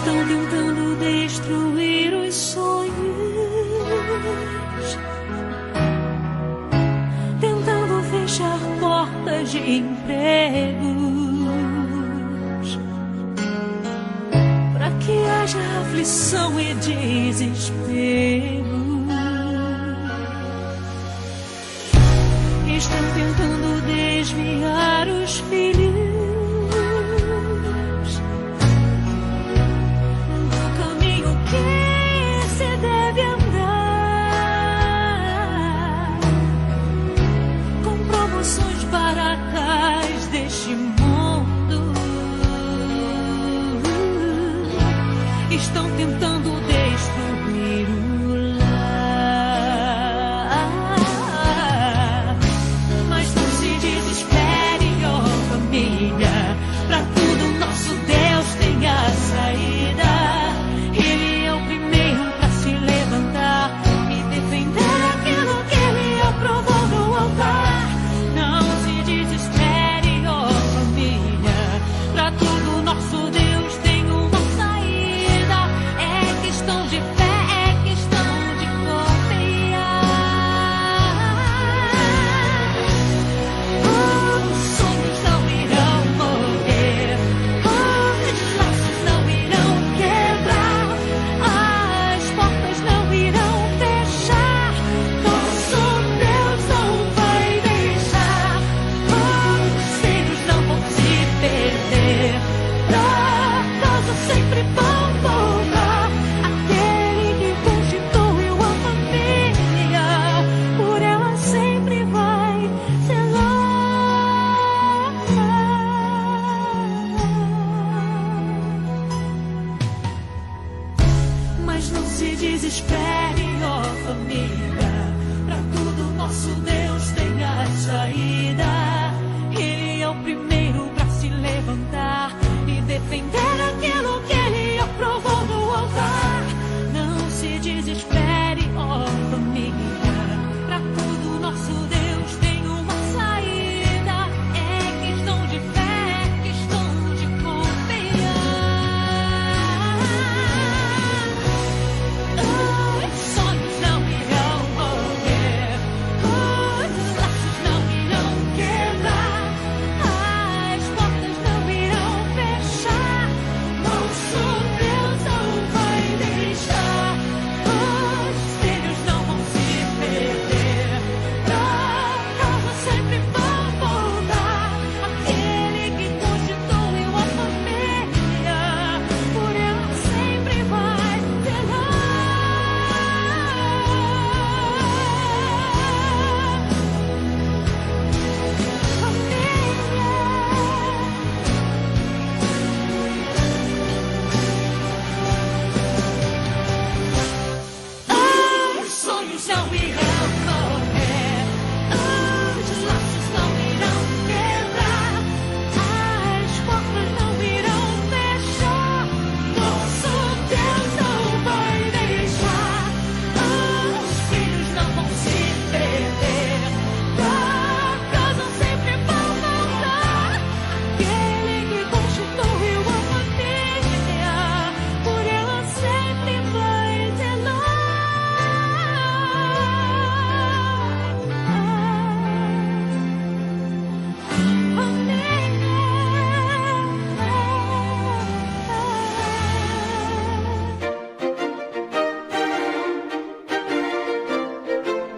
Estão tentando destruir os sonhos, tentando fechar portas de empregos, para que haja aflição e desespero. Estão tentando desviar os filhos do caminho que se deve andar, com promoções baratas deste mundo. Estão tentando destruir o pra tudo nosso Deus tem a saída. Ele é o primeiro pra se levantar e defender aquilo que ele aprovou no altar. Não se desespere, ó família, pra tudo nosso Deus tem uma saída. É questão de fé, é questão de confiar. Os sonhos não irão morrer, os laços não irão quebrar, as portas não irão fechar. Nosso Deus não vai deixar, os filhos não vão se perder, pra casa sempre vão voltar. Aquele que constituiu a família, por ela sempre vai zelar. Mas não se desespere, ó família, pra tudo nosso Deus tem a saída. Ele é o primeiro pra se levantar e defender aquilo que ele aprovou no altar. Não se desespere, ó família, pra tudo nosso Deus tem uma saída. É questão de fé, é questão de confiar. Os sonhos não irão morrer, os laços não irão quebrar, as portas não irão fechar. Nosso Deus não vai deixar, os filhos não vão se perder, pra casa sempre vão voltar. Aquele que constituiu a família, por ela sempre vai zelar. Os sonhos não irão morrer, os laços não irão quebrar, as portas não irão fechar. Nosso Deus não vai deixar, os filhos não vão se perder, pra casa sempre vão voltar. Aquele que constituiu a família, por ela sempre vai zelar.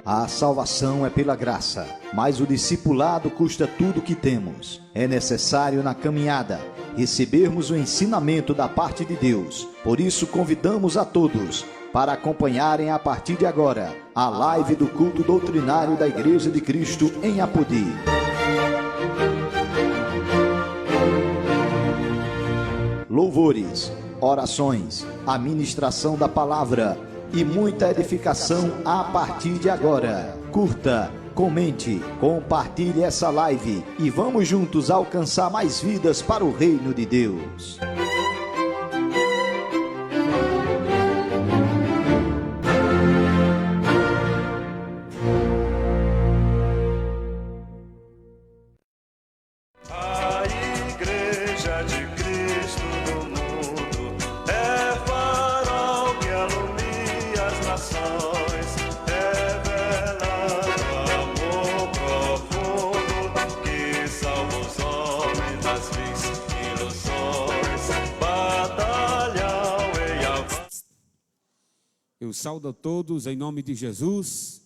A salvação é pela graça, mas o discipulado custa tudo que temos. É necessário na caminhada recebermos o ensinamento da parte de Deus. Por isso convidamos a todos para acompanharem a partir de agora a live do culto doutrinário da Igreja de Cristo em Apodi. Louvores, orações, a ministração da palavra e muita edificação a partir de agora. Curta, comente, compartilhe essa live e vamos juntos alcançar mais vidas para o reino de Deus. A Igreja de Cristo no mundo é saúdo a todos em nome de Jesus.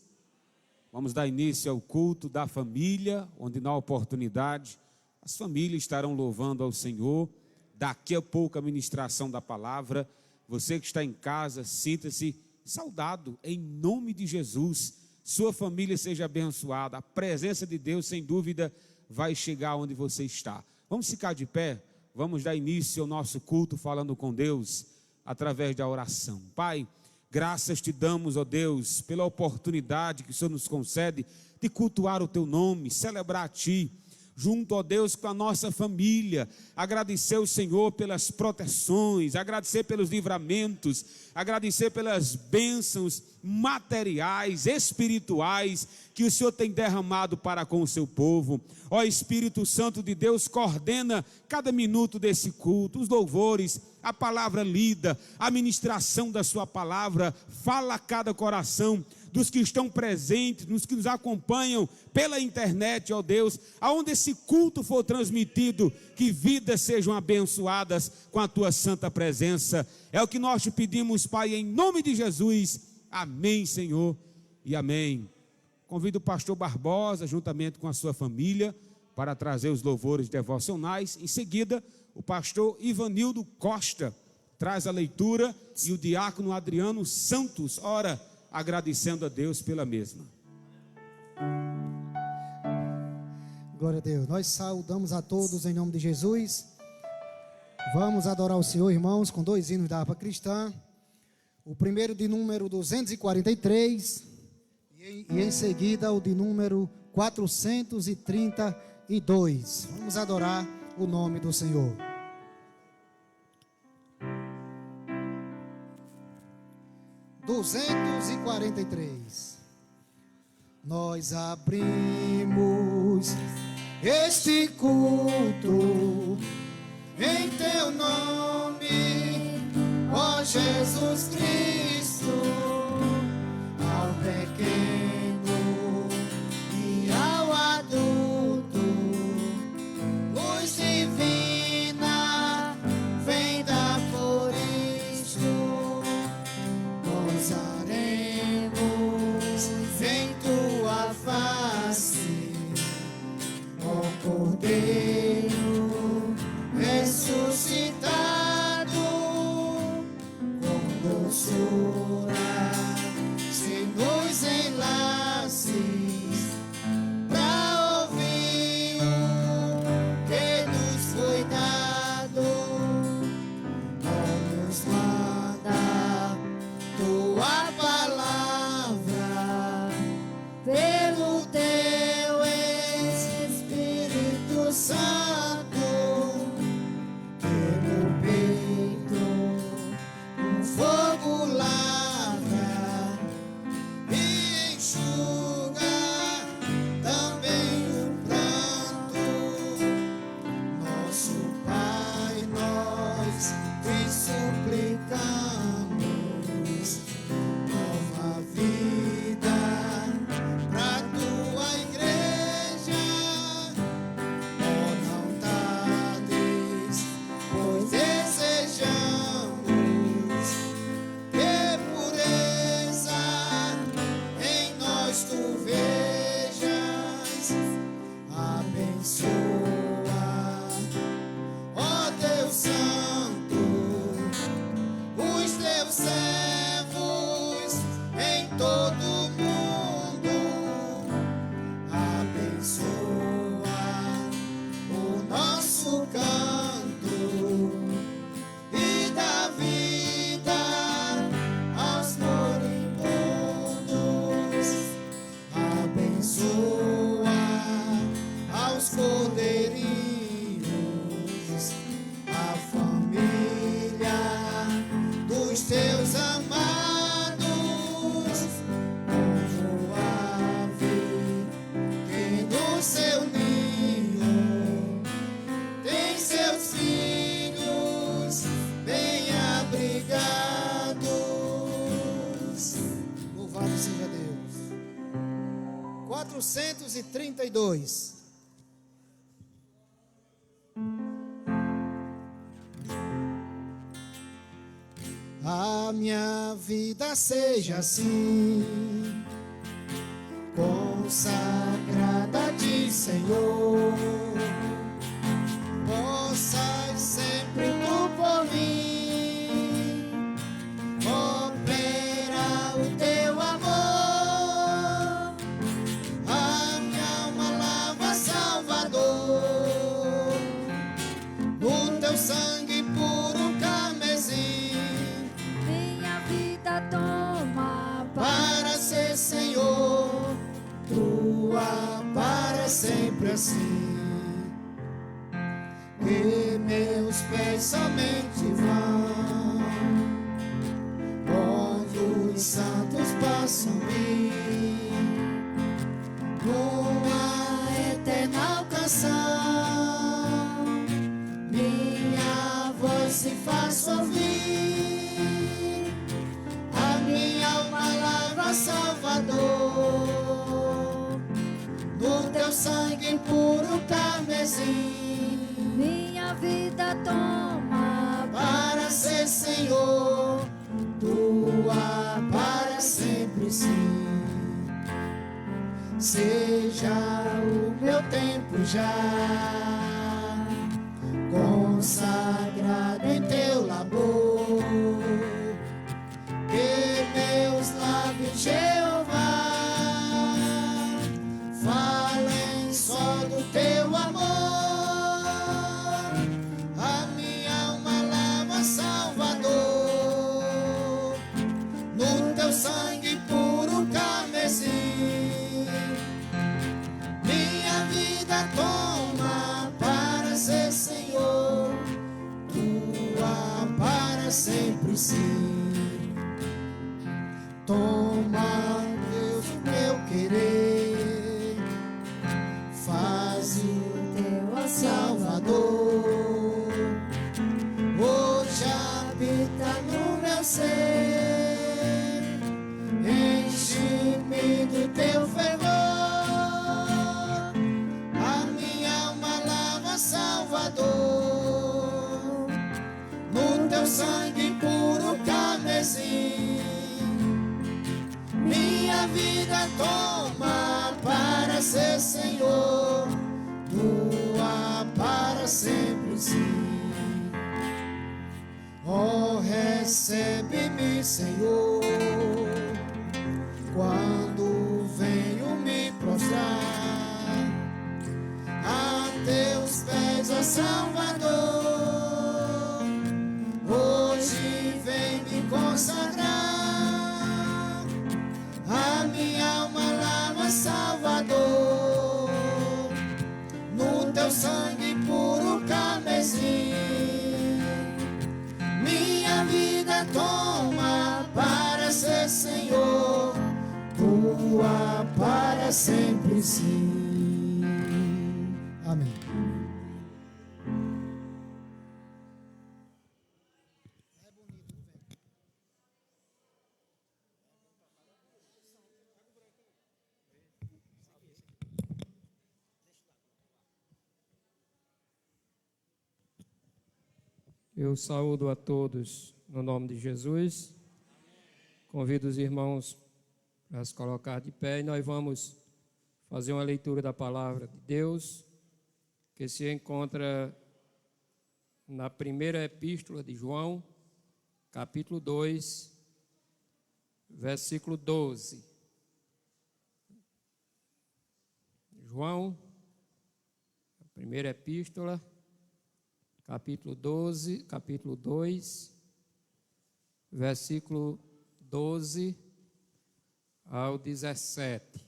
Vamos dar início ao culto da família, onde na oportunidade as famílias estarão louvando ao Senhor. Daqui a pouco a ministração da palavra. Você que está em casa, sinta-se saudado em nome de Jesus. Sua família seja abençoada. A presença de Deus, sem dúvida, vai chegar onde você está. Vamos ficar de pé, vamos dar início ao nosso culto falando com Deus através da oração. Pai, graças te damos, ó Deus, pela oportunidade que o Senhor nos concede de cultuar o teu nome, celebrar a ti, junto, ó Deus, com a nossa família, agradecer ao Senhor pelas proteções, agradecer pelos livramentos, agradecer pelas bênçãos materiais, espirituais, que o Senhor tem derramado para com o seu povo. Ó Espírito Santo de Deus, coordena cada minuto desse culto, os louvores, a palavra lida, a ministração da sua palavra, fala a cada coração, dos que estão presentes, dos que nos acompanham pela internet, ó Deus, aonde esse culto for transmitido, que vidas sejam abençoadas com a tua santa presença. É o que nós te pedimos, Pai, em nome de Jesus. Amém, Senhor, e amém. Convido o pastor Barbosa, juntamente com a sua família, para trazer os louvores devocionais. Em seguida, o pastor Ivanildo Costa traz a leitura e o diácono Adriano Santos ora, agradecendo a Deus pela mesma. Glória a Deus. Nós saudamos a todos em nome de Jesus. Vamos adorar o Senhor, irmãos, com 2 hinos da harpa cristã. O primeiro de número 243 e em seguida o de número 432. Vamos adorar o nome do Senhor. Nós abrimos este culto em teu nome, ó Jesus Cristo, ao pequeno e ao adulto, luz divina, vem dar por isto. Gozaremos em tua face, ó Cordeiro ressuscitado, com doçura se nos enlaces pra ouvir o que nos foi dado. Nos manda tua palavra pelo teu Espírito Santo, que no peito um fogo lavra e enxuga também o pranto. Nosso Pai, nós te suplicamos nova vida pra tua igreja, ó, não tardes, pois desejamos que pureza em nós tu vejas. Abençoa, ó Deus Santo, os teus servos em todo o mundo. Abençoa o nosso canto e dá vida aos moribundos. Abençoa aos cordeirinhos, a família dos teus amados, como ave que no seu ninho tem seus filhos bem abrigados. Louvado seja Deus. 432. a minha vida seja assim, consagrada de Senhor. Possas sempre tu por mim operar o teu amor. A minha alma lava, Salvador, no teu sangue puro carmesim. Minha vida toma Para ser Senhor, tua para sempre assim. Que meus pés somente vão onde os santos possam ir, numa eterna canção, minha voz se faça ouvir. A minha alma lava, Salvador, no teu sangue puro carmesim. minha vida toma Para ser Senhor, tua para sempre sim. Seja o meu tempo já consagrado em teu labor, que meus lábios, Jeová, falem só do teu amor. A minha alma lava, Salvador, no teu sangue puro carmesim. Minha vida toma para ser Senhor, tua para sempre sim. Toma, Deus, o meu querer, faz o teu Salvador, hoje habita no meu ser, enche-me do teu fervor. A minha alma lava, Salvador, no teu sangue puro carmesim. Minha vida toma para ser Senhor, tua para sempre sim. Oh, recebe-me, Senhor, quando venho me prostrar a teus pés, ó Salvador. Hoje vem me consagrar. A minha alma lava, Salvador, no teu sangue puro carmesim. Minha vida toma para ser Senhor, tua para sempre sim. Amém. Eu saúdo a todos no nome de Jesus. Convido os irmãos para se colocar de pé e nós vamos fazer uma leitura da palavra de Deus, que se encontra na primeira epístola de João, capítulo 2, versículo 12. João, a primeira epístola, capítulo 2, versículo 12 ao 17.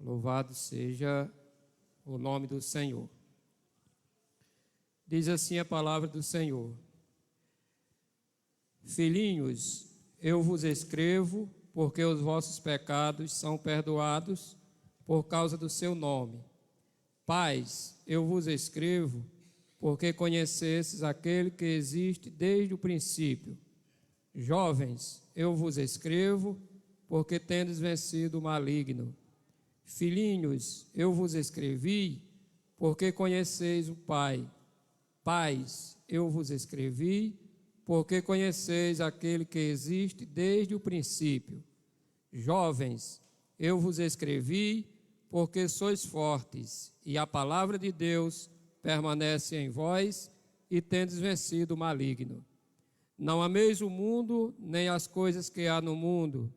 Louvado seja o nome do Senhor. Diz assim a palavra do Senhor: Filhinhos, eu vos escrevo porque os vossos pecados são perdoados por causa do seu nome. Pais, eu vos escrevo porque conhecestes aquele que existe desde o princípio. Jovens, eu vos escrevo porque tendes vencido o maligno. Filhinhos, eu vos escrevi porque conheceis o Pai. Pais, eu vos escrevi porque conheceis aquele que existe desde o princípio. Jovens, eu vos escrevi, porque sois fortes, e a palavra de Deus permanece em vós, e tendes vencido o maligno. Não ameis o mundo, nem as coisas que há no mundo.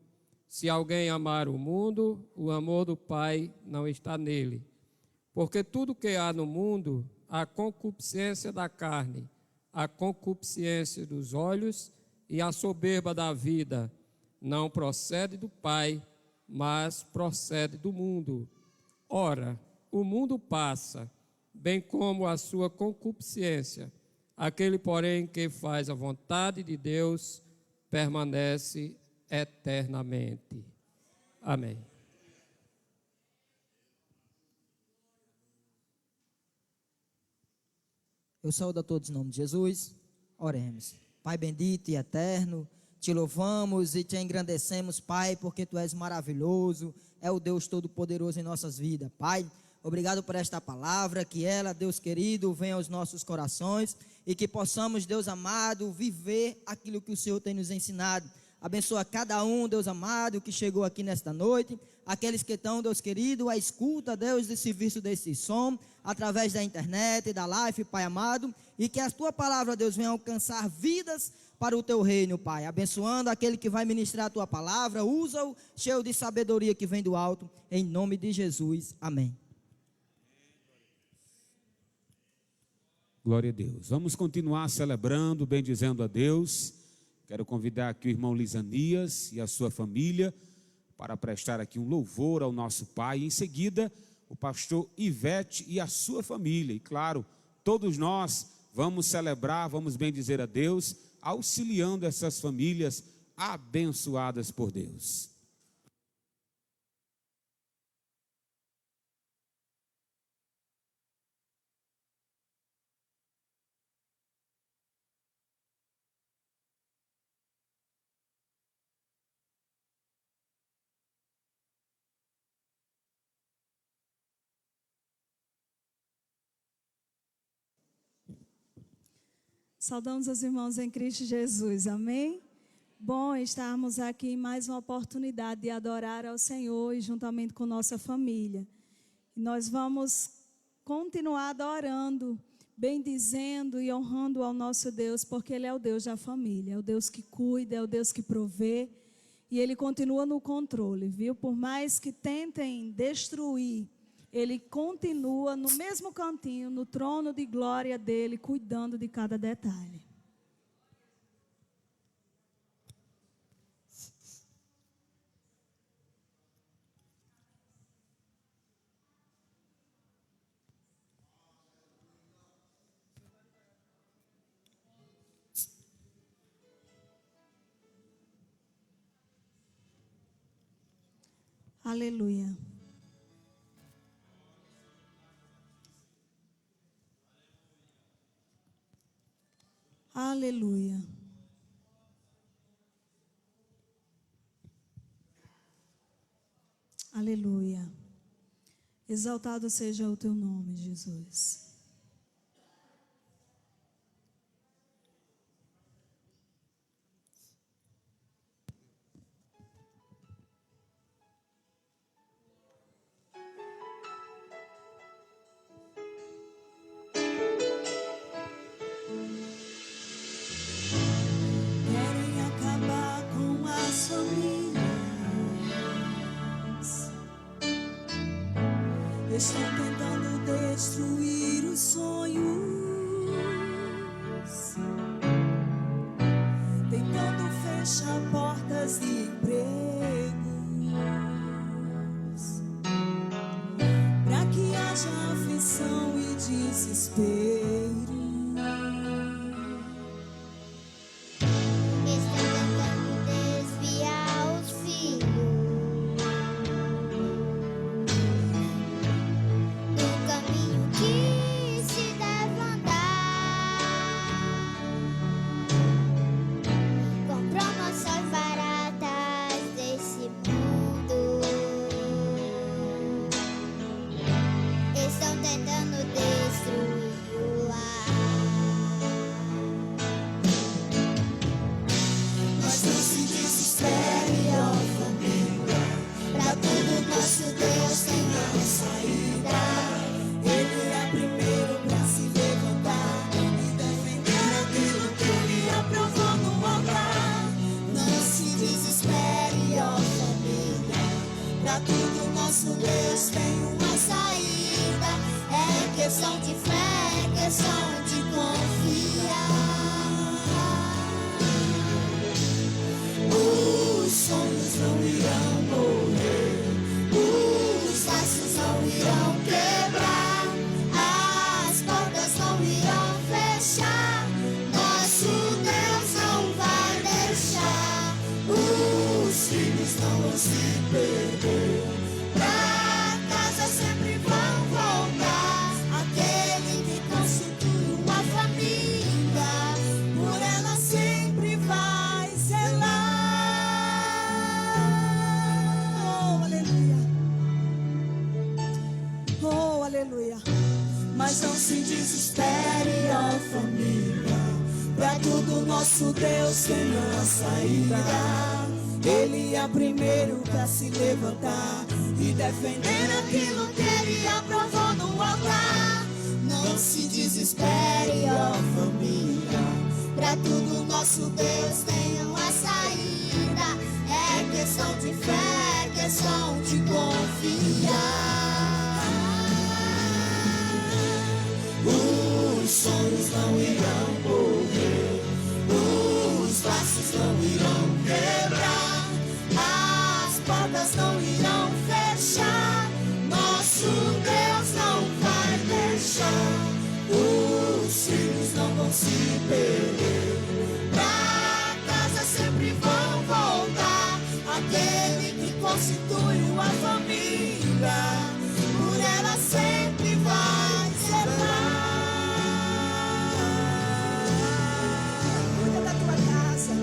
Se alguém amar o mundo, o amor do Pai não está nele. Porque tudo que há no mundo, a concupiscência da carne, a concupiscência dos olhos e a soberba da vida, não procede do Pai, mas procede do mundo. Ora, o mundo passa, bem como a sua concupiscência. Aquele, porém, que faz a vontade de Deus, permanece eternamente. Amém. Eu saúdo a todos em nome de Jesus. Oremos. Pai bendito e eterno, te louvamos e te engrandecemos, Pai, porque tu és maravilhoso, é o Deus Todo-Poderoso em nossas vidas. Pai, obrigado por esta palavra, que ela, Deus querido, venha aos nossos corações e que possamos, Deus amado, viver aquilo que o Senhor tem nos ensinado. Abençoa cada um, Deus amado, que chegou aqui nesta noite, aqueles que estão, Deus querido, à escuta, Deus, desse serviço, desse som, através da internet e da live, Pai amado, e que a tua palavra, Deus, venha alcançar vidas para o teu reino, Pai. Abençoando aquele que vai ministrar a tua palavra, usa-o cheio de sabedoria que vem do alto, em nome de Jesus. Amém. Glória a Deus. Vamos continuar celebrando, bendizendo a Deus. Quero convidar aqui o irmão Lisanias e a sua família para prestar aqui um louvor ao nosso Pai. Em seguida, o pastor Ivete e a sua família. E claro, todos nós vamos celebrar, vamos bendizer a Deus, auxiliando essas famílias abençoadas por Deus. Saudamos os irmãos em Cristo Jesus, amém? Bom estarmos aqui em mais uma oportunidade de adorar ao Senhor e juntamente com nossa família. E nós vamos continuar adorando, bendizendo e honrando ao nosso Deus, porque Ele é o Deus da família, é o Deus que cuida, é o Deus que provê, e Ele continua no controle, viu? Por mais que tentem destruir, Ele continua no mesmo cantinho, no trono de glória dEle, cuidando de cada detalhe. Aleluia. Aleluia. Aleluia. Exaltado seja o teu nome, Jesus. Estão tentando destruir os sonhos, tentando fechar portas de empregos, para que haja aflição e desespero. Estão tentando destruir questão de fé, é questão de confiar. Os sonhos não irão morrer, os laços não irão quebrar, as portas não irão fechar. Nosso Deus não vai deixar. Os filhos não vão se perder, pra casa sempre vão voltar. Aquele que constitui uma família, por ela sempre vai zelar. Oh, aleluia. Oh, aleluia. Mas não se desespere, ó família, pra tudo nosso Deus tem a saída. Ele é o primeiro pra se levantar e defender aquilo que ele aprovou no altar. Não se desespere, ó família, pra tudo nosso Deus tem uma saída. É questão de fé, é questão de confiar. Os sonhos não irão morrer, os laços não irão quebrar, as portas não irão fechar. Nosso Deus não vai deixar. Os filhos não vão se perder, pra casa sempre vão voltar. Aquele que constitui uma família, por ela sempre vai zelar. Cuida da tua casa,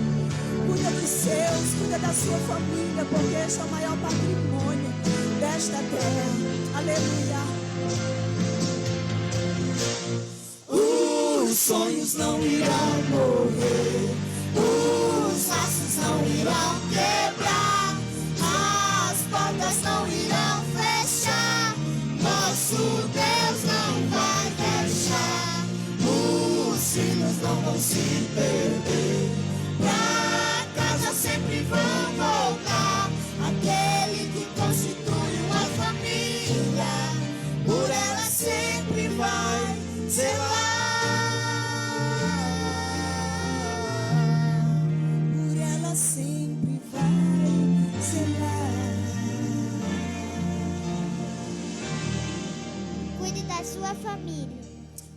cuida dos seus, cuida da sua família, porque este é o maior patrimônio desta terra. Aleluia. Os sonhos não irão morrer, os laços não irão quebrar, as portas não irão fechar. Nosso Deus não vai deixar. Os filhos não vão se perder, pra casa sempre vão voltar. Aquele que constitui uma família, por ela sempre vai zelar. Por ela sempre vai zelar. Cuide da sua família.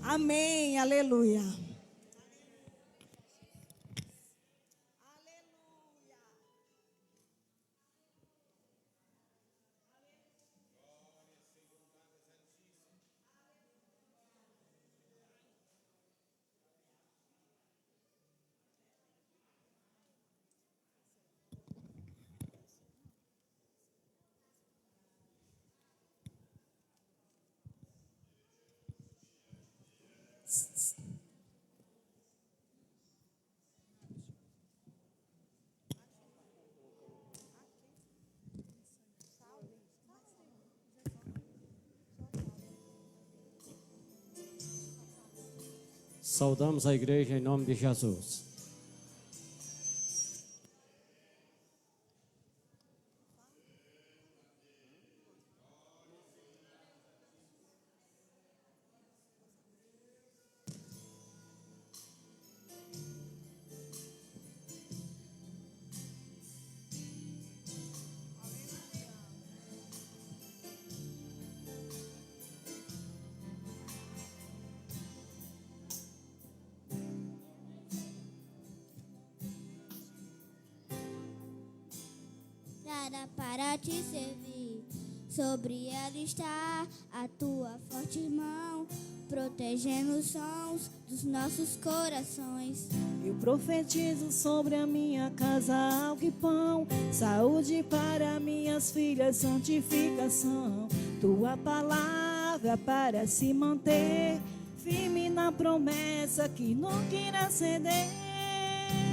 Amém, aleluia. Saudamos a igreja em nome de Jesus. Para te servir, sobre ela está a tua forte mão, protegendo os sons dos nossos corações. Eu profetizo sobre a minha casa algo e pão, saúde para minhas filhas, santificação. Tua palavra para se manter firme na promessa que nunca irá ceder.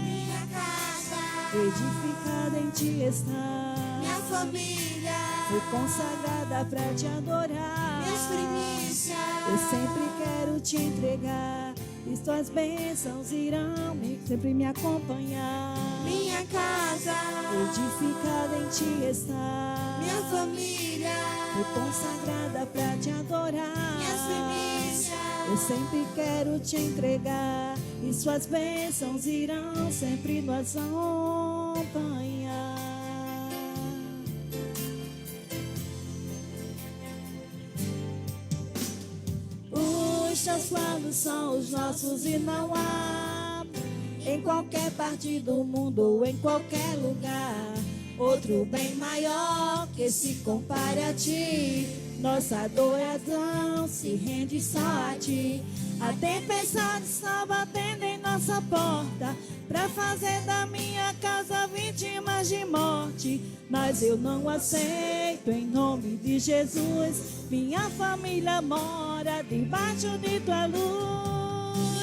Minha casa edificada em ti está, minha família foi consagrada pra te adorar. minhas primícias. Eu sempre quero te entregar, e tuas bênçãos irão sempre me acompanhar. Minha casa edificada em ti está, minha família foi consagrada pra te adorar. minhas primícias. eu sempre quero te entregar, e suas bênçãos irão sempre nos acompanhar. Os teus planos são os nossos e não há, em qualquer parte do mundo ou em qualquer lugar, outro bem maior que se compare a ti. Nossa adoração se rende só a ti. A tempestade está batendo em nossa porta pra fazer da minha casa vítimas de morte, mas eu não aceito em nome de Jesus. Minha família mora debaixo de tua luz.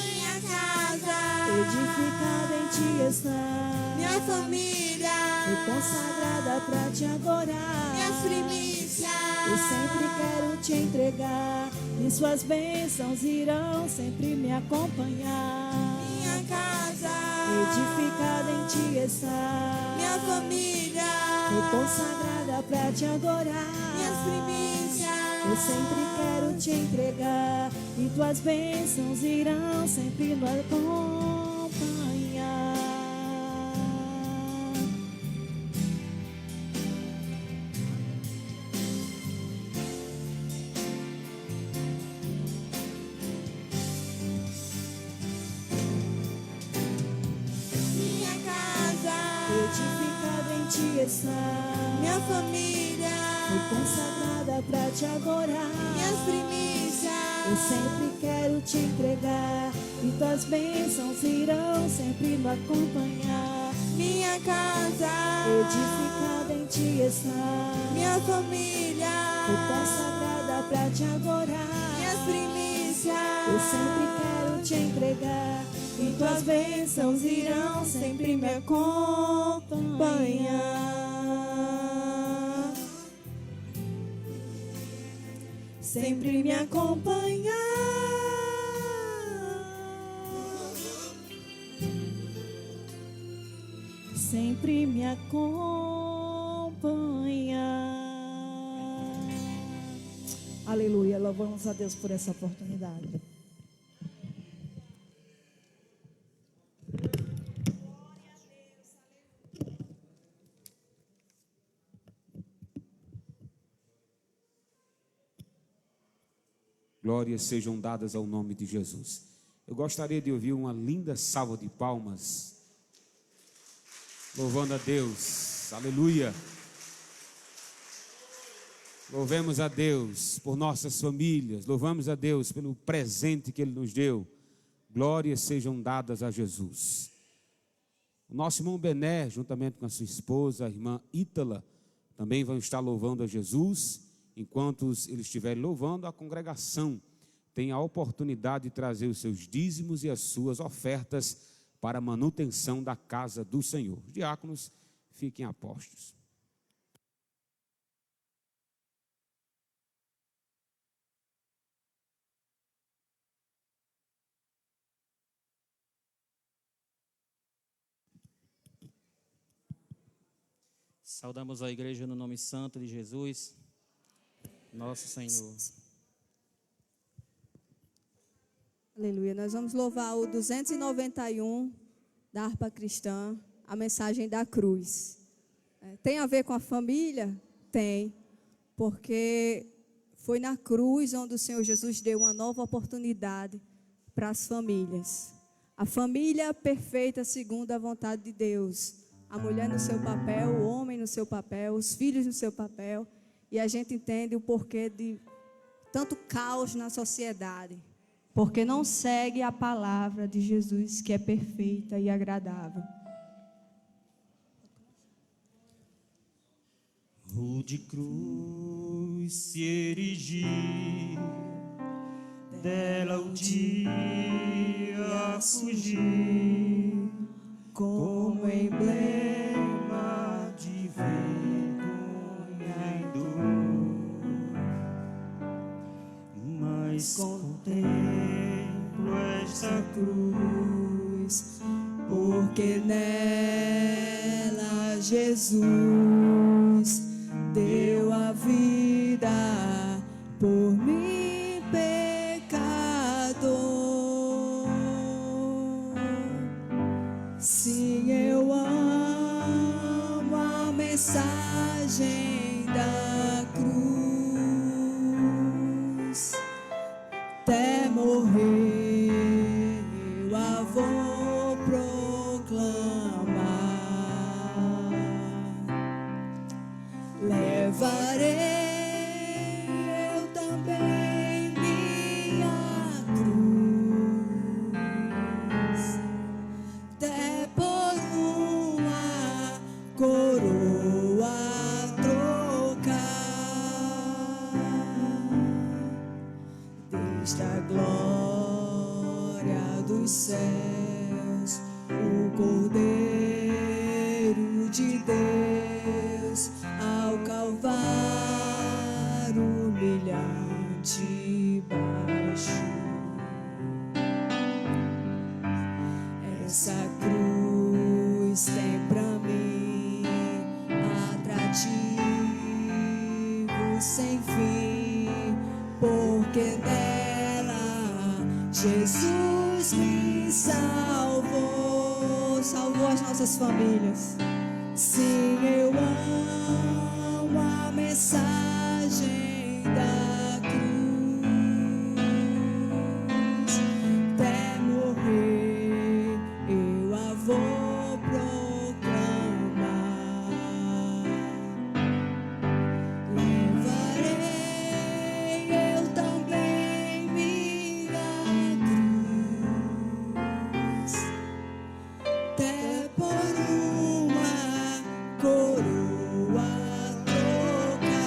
Minha casa edificada em ti está. Minha família foi consagrada pra te adorar. Minhas primícias eu sempre quero te entregar, e suas bênçãos irão sempre me acompanhar. Minha casa edificada em ti está. Minha família foi consagrada pra te adorar. Minhas primícias eu sempre quero te entregar, e tuas bênçãos irão sempre me acompanhar. Minha casa edificada em ti está. Minha família foi consagrada pra te adorar. Minhas primícias eu sempre quero te entregar, e tuas bênçãos irão sempre me acompanhar. Minha casa edificada em ti está. Minha família foi consagrada pra te adorar. Minhas primícias eu sempre quero te entregar, e tuas bênçãos irão sempre me acompanhar. Sempre me acompanhar. Sempre me acompanhar. Aleluia, louvamos a Deus por essa oportunidade. Glórias sejam dadas ao nome de Jesus. Eu gostaria de ouvir uma linda salva de palmas, louvando a Deus, aleluia. Louvemos a Deus por nossas famílias, louvamos a Deus pelo presente que Ele nos deu. Glórias sejam dadas a Jesus. O nosso irmão Bené, juntamente com a sua esposa, a irmã Ítala, também vão estar louvando a Jesus. Enquanto eles estiverem louvando, a congregação tem a oportunidade de trazer os seus dízimos e as suas ofertas para a manutenção da casa do Senhor. Os diáconos, fiquem a postos. Saudamos a igreja no nome santo de Jesus, nosso Senhor. Aleluia. Nós vamos louvar o 291 da harpa cristã, a mensagem da cruz. Tem a ver com a família? Tem, porque foi na cruz onde o Senhor Jesus deu uma nova oportunidade para as famílias. A família perfeita segundo a vontade de Deus. A mulher no seu papel, o homem no seu papel, os filhos no seu papel. E a gente entende o porquê de tanto caos na sociedade. Porque não segue a palavra de Jesus, que é perfeita e agradável. Rude cruz se erigir, dela o dia fugir, como emblema de vergonha e dor. Mas contemplo esta cruz, porque nela Jesus deu a vida por mim, pecador. mensagem da cruz, até morrer eu a vou proclamar. Levarei eu também minha cruz, até por uma coroa trocar, desde a glória dos céus, o Cordeiro de Deus ao Calvário humilhante baixo. Essa cruz tem pra mim atrativo sem fim, porque nela Jesus me salvou, salvou as nossas famílias. Sim, eu amo a mensagem da cruz, até morrer eu a vou proclamar. Levarei eu também minha cruz, até por uma coroa trocar.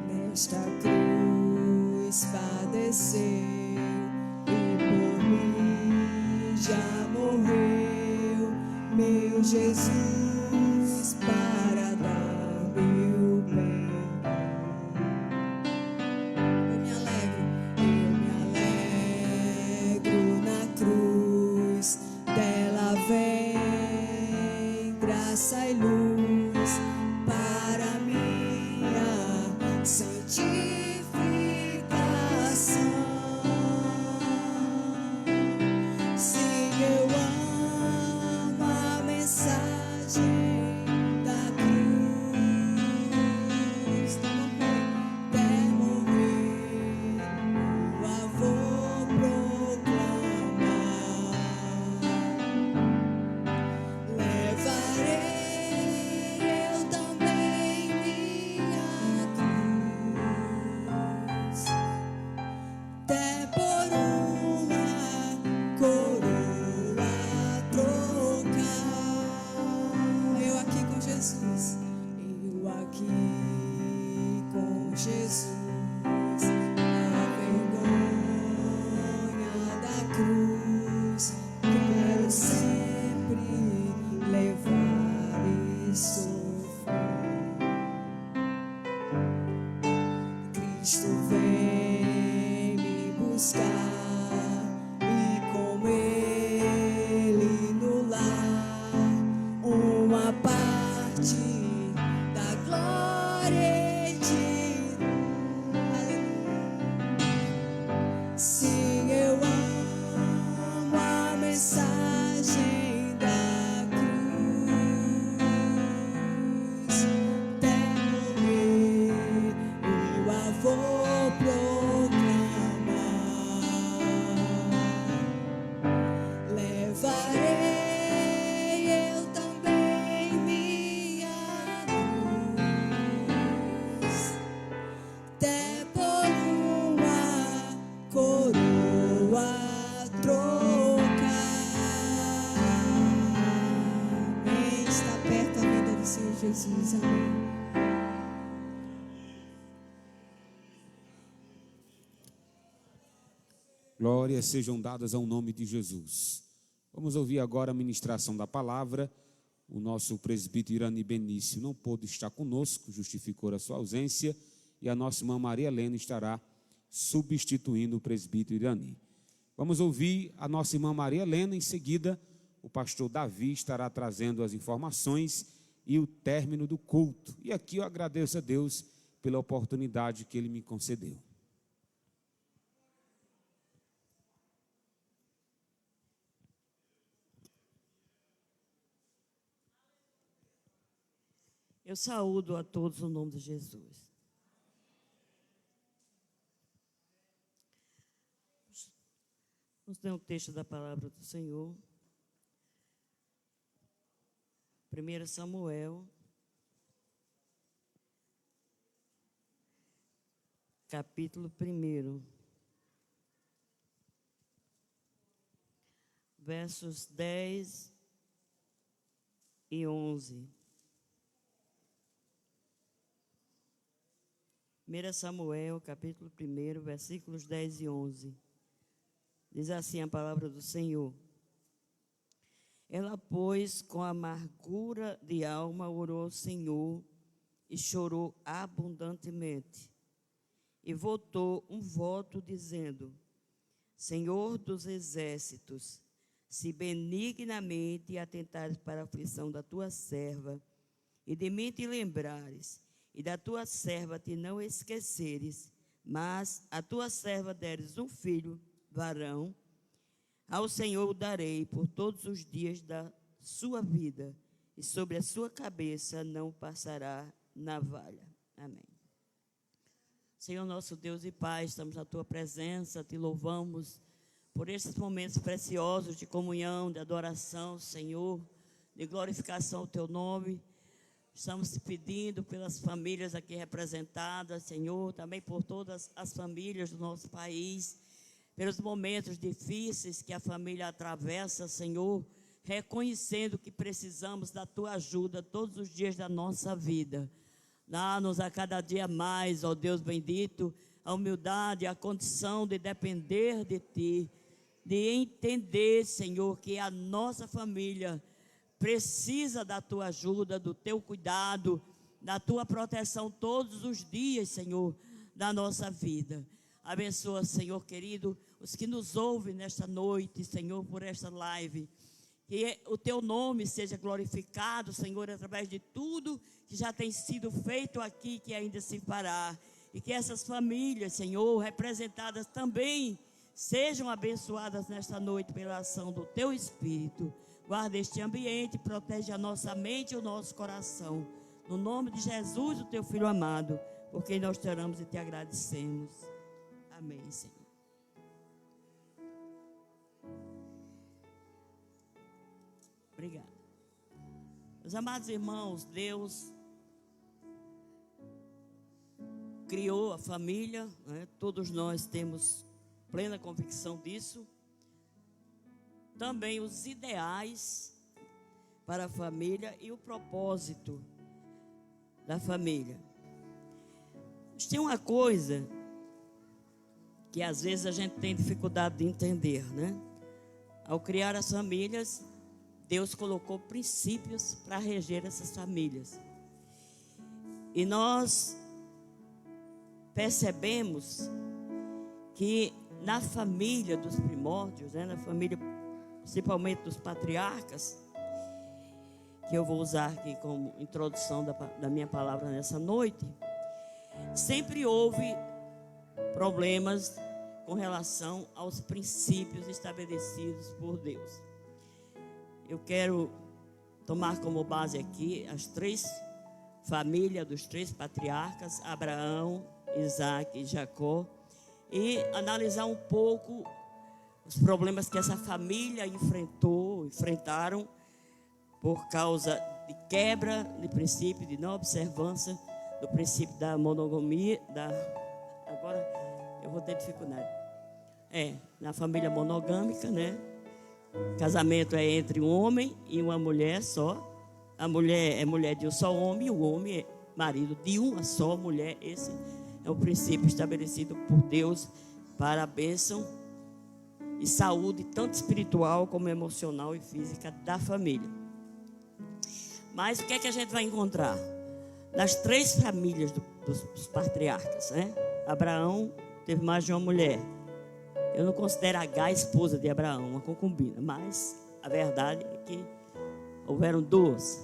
Nesta cruz padeceu e por mim já morreu meu Jesus para dar-me o perdão. Eu me alegro na cruz, dela vem graça e luz para minha santificação. Sim, eu amo a mensagem da cruz, até morrer eu a vou proclamar. Levarei eu também minha cruz, até por uma coroa trocar. Eu aqui com Jesus, eu aqui com Jesus, a vergonha da cruz, quero sempre levar e sofrer. Cristo vem me buscar e com Ele no lar uma parte da glória eterna. Sim, eu amo a mensagem da cruz, até morrer eu a vou proclamar. Levarei eu também minha cruz, até por uma coroa trocar. Amém. Está perto a vida do Senhor Jesus. Amém. Glórias sejam dadas ao nome de Jesus. Vamos ouvir agora a ministração da palavra. O nosso presbítero Irani Benício não pôde estar conosco, justificou a sua ausência, e a nossa irmã Maria Helena estará substituindo o presbítero Irani. Vamos ouvir a nossa irmã Maria Helena, em seguida o pastor Davi estará trazendo as informações e o término do culto. E aqui eu agradeço a Deus pela oportunidade que Ele me concedeu. Eu saúdo a todos no nome de Jesus. Nos dê um texto da palavra do Senhor. 1 Samuel, capítulo 1, versos 10 e 11. 1 Samuel, capítulo 1, versículos 10 e 11. Diz assim a palavra do Senhor. Ela, pois, com amargura de alma, orou ao Senhor e chorou abundantemente. E votou um voto dizendo: Senhor dos exércitos, se benignamente atentares para a aflição da tua serva, e de mim te lembrares, e da tua serva te não esqueceres, mas a tua serva deres um filho, varão, ao Senhor o darei por todos os dias da sua vida, e sobre a sua cabeça não passará navalha. Amém. Senhor nosso Deus e Pai, estamos na tua presença, te louvamos por esses momentos preciosos de comunhão, de adoração, Senhor, de glorificação ao teu nome. Estamos te pedindo pelas famílias aqui representadas, Senhor, também por todas as famílias do nosso país, pelos momentos difíceis que a família atravessa, Senhor, reconhecendo que precisamos da tua ajuda todos os dias da nossa vida. Dá-nos a cada dia mais, ó Deus bendito, a humildade, a condição de depender de ti, de entender, Senhor, que a nossa família precisa da tua ajuda, do teu cuidado, da tua proteção todos os dias, Senhor, da nossa vida. Abençoa, Senhor querido, os que nos ouvem nesta noite, Senhor, por esta live. Que o teu nome seja glorificado, Senhor, através de tudo que já tem sido feito aqui, que ainda se fará. E que essas famílias, Senhor, representadas também, sejam abençoadas nesta noite pela ação do teu Espírito. Guarda este ambiente, protege a nossa mente e o nosso coração. No nome de Jesus, o teu Filho amado, por quem nós te oramos e te agradecemos. Amém, Senhor. Obrigada. Meus amados irmãos, Deus criou a família, né? Todos nós temos plena convicção disso. Também os ideais para a família e o propósito da família. Mas tem uma coisa que às vezes a gente tem dificuldade de entender, né? Ao criar as famílias, Deus colocou princípios para reger essas famílias. E nós percebemos que na família dos primórdios, né, na família principalmente dos patriarcas, que eu vou usar aqui como introdução da minha palavra nessa noite, sempre houve problemas com relação aos princípios estabelecidos por Deus. Eu quero tomar como base aqui as três famílias dos três patriarcas, Abraão, Isaac e Jacó, e analisar um pouco os problemas que essa família enfrentaram por causa de quebra de princípio, de não observância do princípio da monogamia, agora eu vou ter dificuldade. Na família monogâmica, né? Casamento é entre um homem e uma mulher só. A mulher é mulher de um só homem, e o homem é marido de uma só mulher. Esse é o princípio estabelecido por Deus para a bênção e saúde, tanto espiritual como emocional e física da família. Mas o que é que a gente vai encontrar? Das três famílias dos patriarcas, né? Abraão teve mais de uma mulher. Eu não considero Agar a esposa de Abraão, uma concubina, mas a verdade é que houveram duas.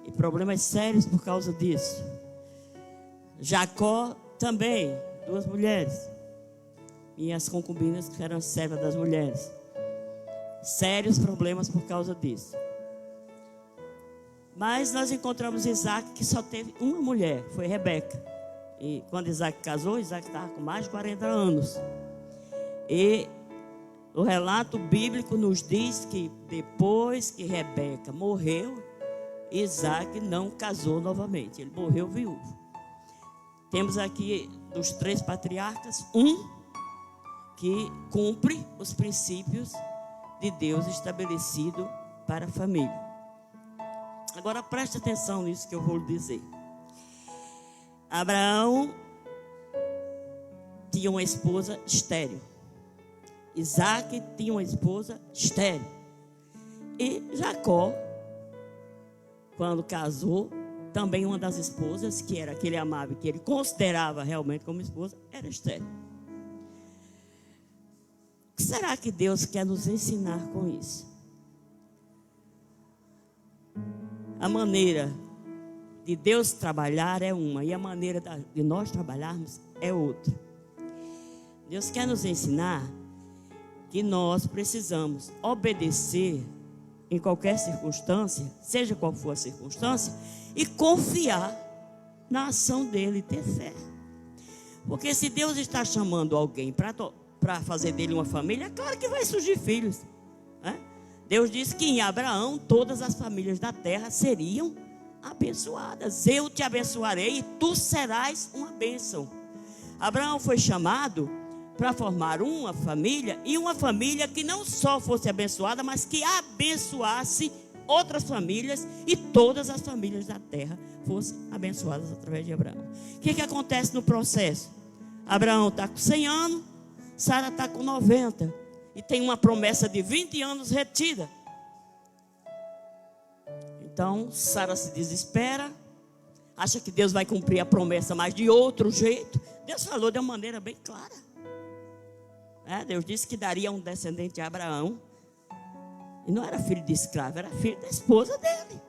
E problemas sérios por causa disso. Jacó também, duas mulheres. E as concubinas que eram servas das mulheres. Sérios problemas por causa disso. Mas nós encontramos Isaac que só teve uma mulher, foi Rebeca. E quando Isaac casou, Isaac estava com mais de 40 anos. E o relato bíblico nos diz que depois que Rebeca morreu, Isaac não casou novamente, ele morreu viúvo. Temos aqui dos 3 patriarcas, um que cumpre os princípios de Deus estabelecido para a família. Agora preste atenção nisso que eu vou lhe dizer. Abraão tinha uma esposa estéril. Isaac tinha uma esposa estéril. E Jacó, quando casou, também uma das esposas, que era aquele amável, que ele considerava realmente como esposa, era estéril. O que será que Deus quer nos ensinar com isso? A maneira de Deus trabalhar é uma, e a maneira de nós trabalharmos é outra. Deus quer nos ensinar que nós precisamos obedecer em qualquer circunstância, seja qual for a circunstância, e confiar na ação dele, ter fé. Porque se Deus está chamando alguém para fazer dele uma família, é claro que vai surgir filhos, né? Deus disse que em Abraão todas as famílias da terra seriam abençoadas. Eu te abençoarei e tu serás uma bênção. Abraão foi chamado para formar uma família, e uma família que não só fosse abençoada, mas que abençoasse outras famílias, e todas as famílias da terra fossem abençoadas através de Abraão. O que acontece no processo? Abraão está com 100 anos, Sara está com 90, e tem uma promessa de 20 anos retida. Então Sara se desespera, acha que Deus vai cumprir a promessa, mas de outro jeito. Deus falou de uma maneira bem clara. Deus disse que daria um descendente a Abraão. E não era filho de escravo, era filho da esposa dele.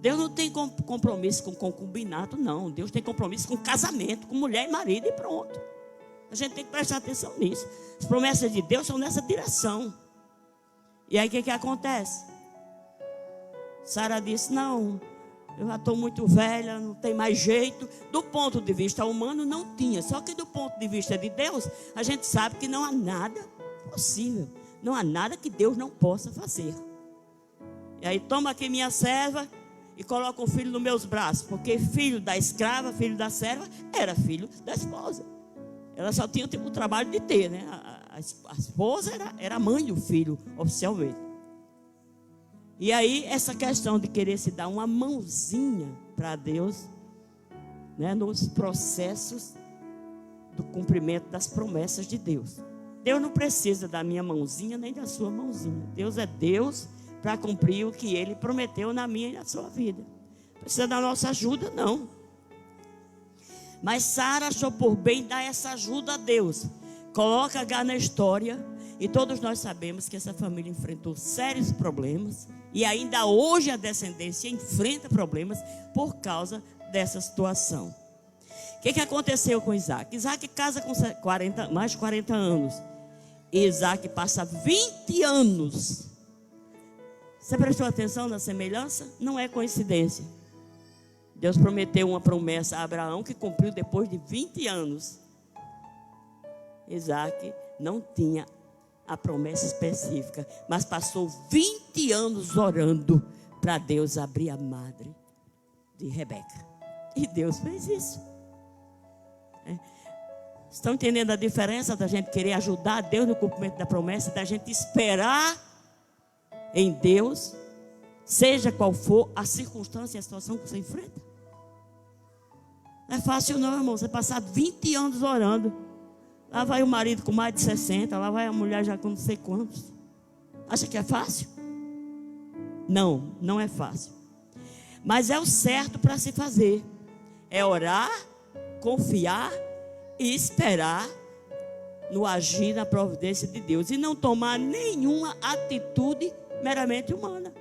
Deus não tem compromisso com concubinato, não. Deus tem compromisso com casamento, com mulher e marido, e pronto. A gente tem que prestar atenção nisso. As promessas de Deus são nessa direção. E aí o que acontece? Sara disse: não, eu já estou muito velha, não tem mais jeito. Do ponto de vista humano não tinha. Só que do ponto de vista de Deus, a gente sabe que não há nada possível. Não há nada que Deus não possa fazer. E aí toma aqui minha serva e coloca um filho nos meus braços. Porque filho da escrava, filho da serva, era filho da esposa. Ela só tinha o trabalho de ter, né? A esposa era a mãe do filho, oficialmente. E aí essa questão de querer se dar uma mãozinha para Deus, né, nos processos do cumprimento das promessas de Deus. Deus não precisa da minha mãozinha nem da sua mãozinha. Deus é Deus para cumprir o que Ele prometeu na minha e na sua vida. Não precisa da nossa ajuda, não. Mas Sara achou por bem dar essa ajuda a Deus. Coloca H na história. E todos nós sabemos que essa família enfrentou sérios problemas. E ainda hoje a descendência enfrenta problemas por causa dessa situação. O que aconteceu com Isaac? Isaac casa com mais de 40 anos. E Isaac passa 20 anos. Você prestou atenção na semelhança? Não é coincidência. Deus prometeu uma promessa a Abraão que cumpriu depois de 20 anos. Isaac não tinha a promessa específica, mas passou 20 anos orando para Deus abrir a madre de Rebeca. E Deus fez isso. Estão entendendo a diferença da gente querer ajudar Deus no cumprimento da promessa, da gente esperar em Deus, seja qual for a circunstância e a situação que você enfrenta? Não é fácil não, irmão, você passar 20 anos orando. Lá vai o marido com mais de 60, lá vai a mulher já com não sei quantos. Acha que é fácil? Não, não é fácil. Mas é o certo para se fazer. É orar, confiar e esperar no agir, na providência de Deus. E não tomar nenhuma atitude meramente humana.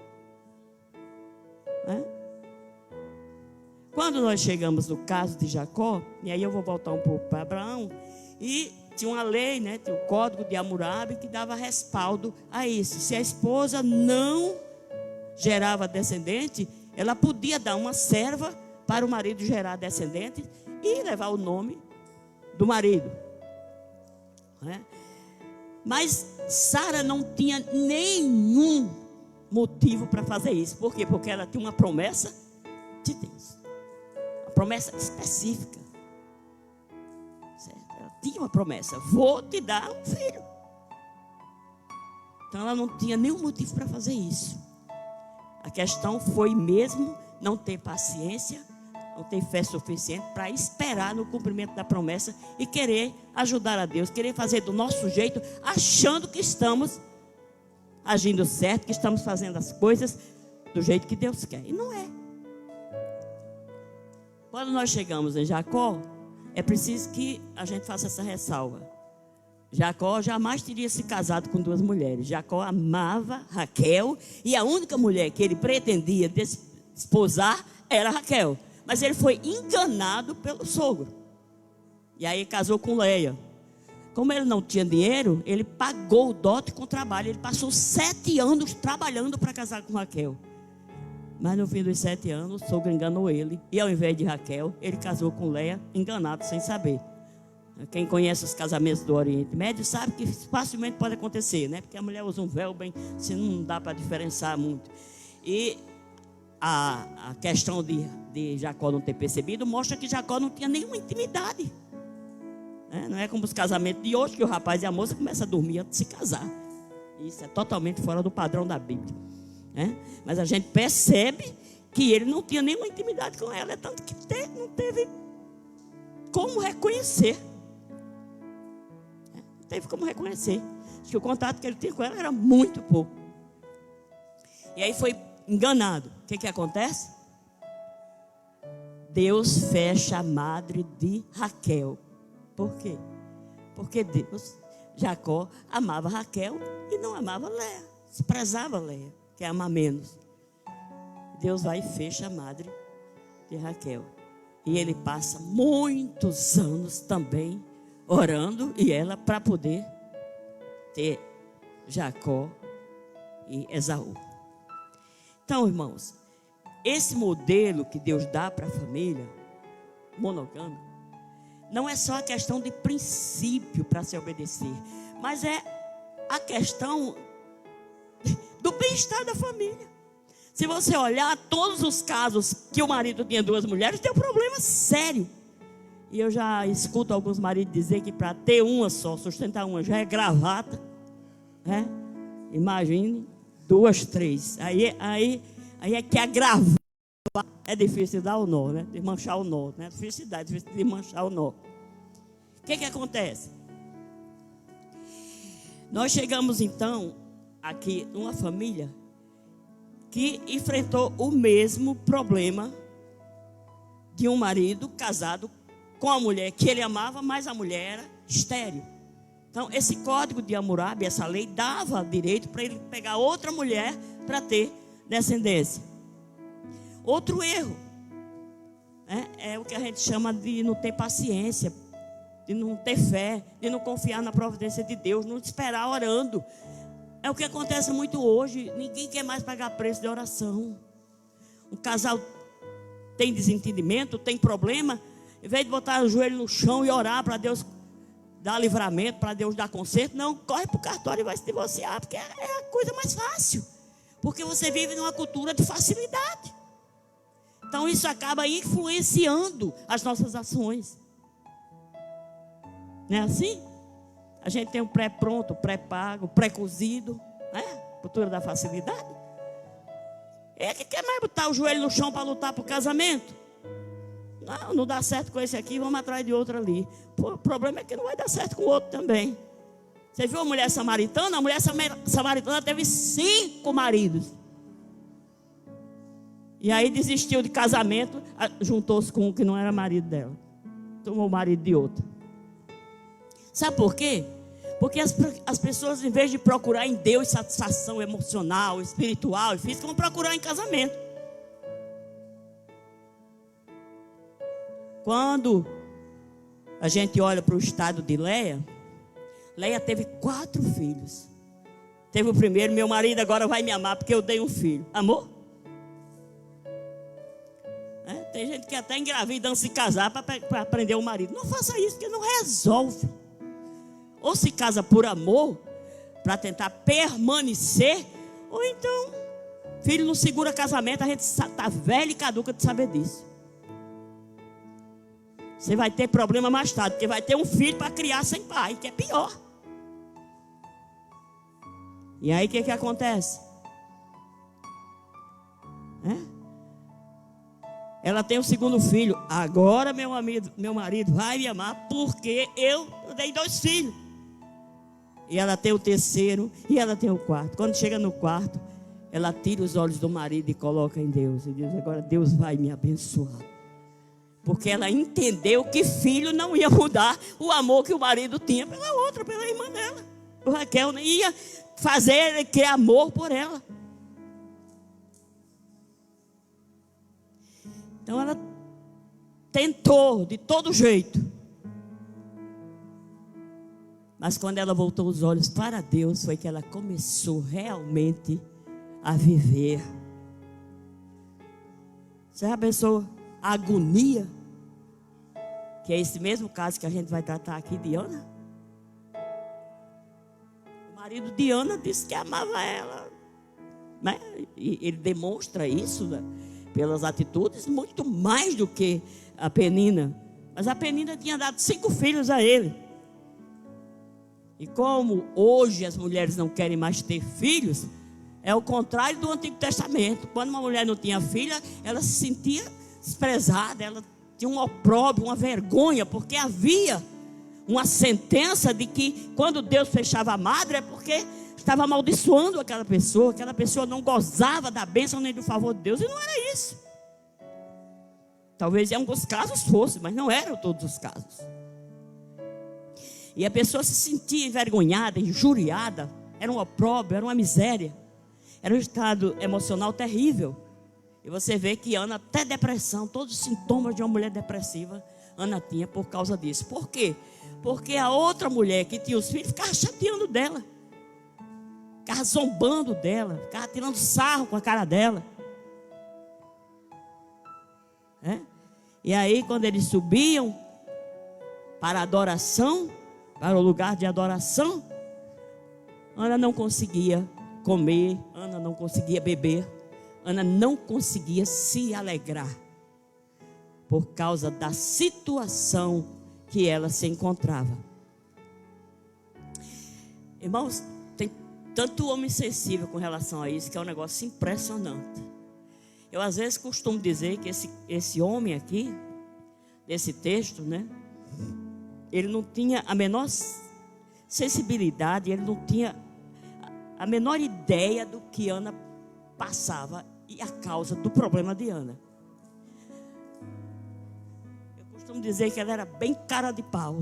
Quando nós chegamos no caso de Jacó, e aí eu vou voltar um pouco para Abraão, e tinha uma lei, né, tinha o código de Hammurabi que dava respaldo a isso. Se a esposa não gerava descendente, Ela podia dar uma serva para o marido gerar descendentes e levar o nome do marido. Né? Mas Sara não tinha nenhum motivo para fazer isso. Por quê? Porque ela tinha uma promessa de Deus. Uma promessa específica. Certo? Ela tinha uma promessa. Vou te dar um filho. Então ela não tinha nenhum motivo para fazer isso. A questão foi mesmo não ter paciência, não ter fé suficiente para esperar no cumprimento da promessa e querer ajudar a Deus, querer fazer do nosso jeito, achando que estamos agindo certo, que estamos fazendo as coisas do jeito que Deus quer. E não é. Quando nós chegamos em Jacó, é preciso que a gente faça essa ressalva. Jacó jamais teria se casado com duas mulheres. Jacó amava Raquel e a única mulher que ele pretendia desposar era Raquel. Mas ele foi enganado pelo sogro. E aí casou com Leia. Como ele não tinha dinheiro, ele pagou o dote com trabalho. Ele passou 7 anos trabalhando para casar com Raquel. Mas no fim dos 7 anos, o sogro enganou ele. E ao invés de Raquel, ele casou com Leia, enganado sem saber. Quem conhece os casamentos do Oriente Médio sabe que facilmente pode acontecer, né? Porque a mulher usa um véu bem, assim, não dá para diferenciar muito. E a questão de Jacó não ter percebido mostra que Jacó não tinha nenhuma intimidade. Não é como os casamentos de hoje, que o rapaz e a moça começam a dormir antes de se casar. Isso é totalmente fora do padrão da Bíblia. Mas a gente percebe que ele não tinha nenhuma intimidade com ela, tanto que não teve como reconhecer. Não teve como reconhecer. Acho que o contato que ele tinha com ela era muito pouco. E aí foi enganado. O que acontece? Deus fecha a madre de Raquel. Por quê? Porque Jacó amava Raquel e não amava Léa. Desprezava Léa, que é amar menos. Deus vai e fecha a madre de Raquel. E ele passa muitos anos também orando e ela para poder ter Jacó e Esaú. Então, irmãos, esse modelo que Deus dá para a família monogâmica não é só a questão de princípio para se obedecer, mas é a questão do bem-estar da família. Se você olhar todos os casos que o marido tinha 2 mulheres, tem um problema sério. E eu já escuto alguns maridos dizer que para ter uma só, sustentar uma, já é gravata. Imagine 2, 3. Aí é que a gravata é difícil de dar o nó, de manchar o nó. É difícil de manchar o nó. O que acontece? Nós chegamos então aqui numa família que enfrentou o mesmo problema de um marido casado com a mulher que ele amava, mas a mulher era estéril. Então, esse código de Hammurabi, essa lei, dava direito para ele pegar outra mulher para ter descendência. Outro erro é o que a gente chama de não ter paciência, de não ter fé, de não confiar na providência de Deus, não esperar orando. É o que acontece muito hoje. Ninguém quer mais pagar preço de oração. Um casal tem desentendimento, tem problema, em vez de botar o joelho no chão e orar para Deus dar livramento, para Deus dar conserto, não, corre para o cartório e vai se divorciar, porque é a coisa mais fácil. Porque você vive numa cultura de facilidade. Então isso acaba influenciando as nossas ações. Não é assim? A gente tem o pré-pronto, pré-pago, pré-cozido, cultura da facilidade. É que quer mais botar o joelho no chão para lutar por casamento? Não dá certo com esse aqui, vamos atrás de outro ali. Pô, o problema é que não vai dar certo com o outro também. Você viu a mulher samaritana? A mulher samaritana teve 5 maridos. E aí desistiu de casamento, juntou-se com um que não era marido dela. Tomou o marido de outro. Sabe por quê? Porque as pessoas, em vez de procurar em Deus satisfação emocional, espiritual e física, vão procurar em casamento. Quando a gente olha para o estado de Leia, Leia teve 4 filhos. Teve o primeiro, meu marido agora vai me amar porque eu dei um filho. Amor? Tem gente que até engravida antes de casar para prender o marido. Não faça isso, porque não resolve. Ou se casa por amor, para tentar permanecer, ou então, filho não segura casamento, a gente está velha e caduca de saber disso. Você vai ter problema mais tarde, porque vai ter um filho para criar sem pai, que é pior. E aí o que acontece? Ela tem o segundo filho. Agora meu marido vai me amar, porque eu dei 2 filhos. E ela tem o terceiro, e ela tem o quarto. Quando chega no quarto, ela tira os olhos do marido e coloca em Deus. E diz, agora Deus vai me abençoar. Porque ela entendeu que filho não ia mudar o amor que o marido tinha pela outra, pela irmã dela. O Raquel não ia fazer criar amor por ela. Então ela tentou de todo jeito. Mas quando ela voltou os olhos para Deus, foi que ela começou realmente a viver. Você já pensou a agonia? Que é esse mesmo caso que a gente vai tratar aqui de Ana. O marido de Ana disse que amava ela, né? E ele demonstra isso, né? Pelas atitudes, muito mais do que a Penina. Mas a Penina tinha dado 5 filhos a ele. E como hoje as mulheres não querem mais ter filhos, é o contrário do Antigo Testamento. Quando uma mulher não tinha filha, ela se sentia desprezada, ela tinha um opróbrio, uma vergonha, porque havia uma sentença de que quando Deus fechava a madre é porque estava amaldiçoando aquela pessoa não gozava da bênção nem do favor de Deus, e não era isso. Talvez em alguns casos fosse, mas não eram todos os casos. E a pessoa se sentia envergonhada, injuriada, era um opróbrio, era uma miséria, era um estado emocional terrível. E você vê que Ana, até depressão, todos os sintomas de uma mulher depressiva, Ana tinha por causa disso. Por quê? Porque a outra mulher que tinha os filhos ficava chateando dela, ficava zombando dela, ficava tirando sarro com a cara dela. E aí quando eles subiam para a adoração, para o lugar de adoração, Ana não conseguia comer, Ana não conseguia beber, Ana não conseguia se alegrar, por causa da situação que ela se encontrava. Irmãos, tem tanto homem sensível com relação a isso, que é um negócio impressionante. Eu às vezes costumo dizer que esse homem aqui, desse texto, né? Ele não tinha a menor sensibilidade, ele não tinha a menor ideia do que Ana passava e a causa do problema de Ana. Eu costumo dizer que ela era bem cara de pau.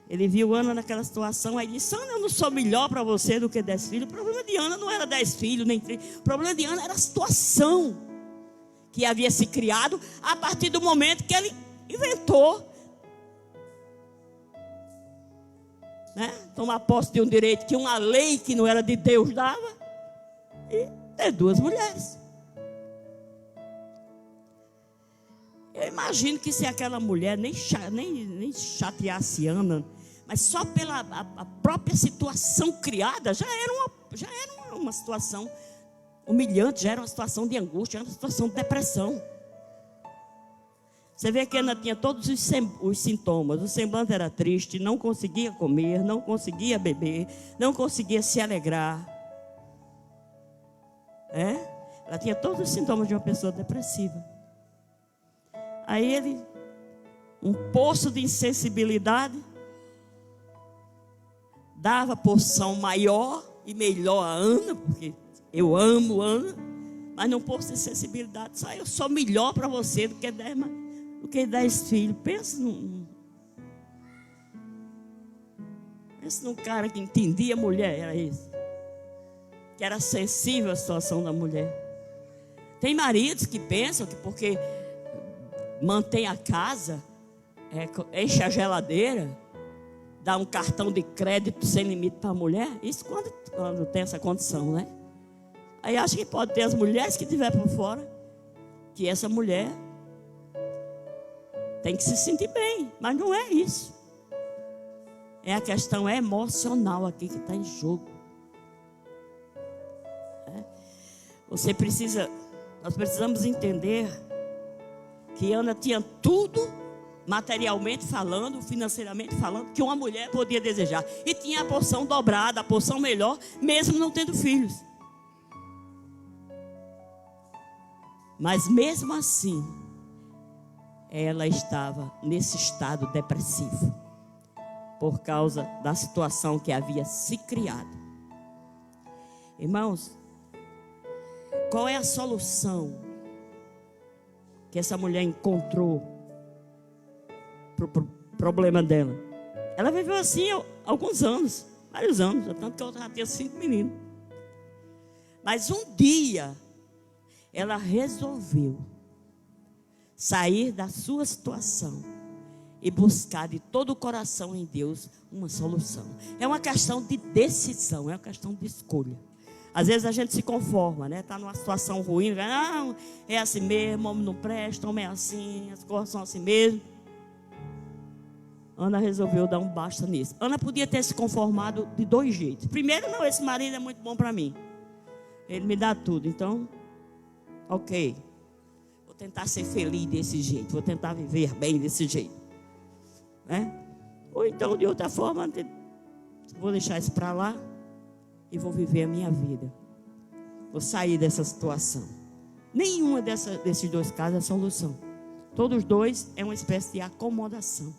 Ele viu Ana naquela situação, aí disse, Ana, eu não sou melhor para você do que 10 filhos. O problema de Ana não era 10 filhos, nem 3. O problema de Ana era a situação que havia se criado a partir do momento que ele inventou, né? Tomar posse de um direito que uma lei que não era de Deus dava, e ter 2 mulheres. Eu imagino que se aquela mulher nem chateasse Ana, mas só pela a própria situação criada, já era uma situação humilhante, já era uma situação de angústia, já era uma situação de depressão. Você vê que Ana tinha todos os sintomas. O semblante era triste, não conseguia comer, não conseguia beber, não conseguia se alegrar. Ela tinha todos os sintomas de uma pessoa depressiva. Aí ele, um poço de insensibilidade, dava porção maior e melhor a Ana, porque eu amo Ana, mas num poço de insensibilidade, só eu sou melhor para você do que 10 filhos. Pensa num cara que entendia a mulher, era esse, que era sensível à situação da mulher. Tem maridos que pensam que porque mantém a casa, enche a geladeira, dá um cartão de crédito sem limite para a mulher. Isso quando tem essa condição, né? Aí acha que pode ter as mulheres que estiver por fora. que essa mulher tem que se sentir bem, mas não é isso. É a questão emocional aqui que está em jogo. Nós precisamos entender que Ana tinha tudo, materialmente falando, financeiramente falando, que uma mulher podia desejar. E tinha a porção dobrada, a porção melhor, mesmo não tendo filhos. Mas mesmo assim, ela estava nesse estado depressivo, por causa da situação que havia se criado. Irmãos, qual é a solução que essa mulher encontrou para o problema dela? Ela viveu assim alguns anos, vários anos, tanto que ela já tinha 5 meninos. Mas um dia, ela resolveu sair da sua situação e buscar de todo o coração em Deus uma solução. É uma questão de decisão, é uma questão de escolha. Às vezes a gente se conforma, né? Está numa situação ruim, não, é assim mesmo, homem não presta, homem é assim, as coisas são assim mesmo. Ana resolveu dar um basta nisso. Ana podia ter se conformado de 2 jeitos. Primeiro, não, esse marido é muito bom para mim. Ele me dá tudo, então, ok. Vou tentar ser feliz desse jeito, vou tentar viver bem desse jeito. Né? Ou então, de outra forma, vou deixar isso para lá e vou viver a minha vida. Vou sair dessa situação. Nenhuma desses 2 casos é solução. Todos os 2 é uma espécie de acomodação,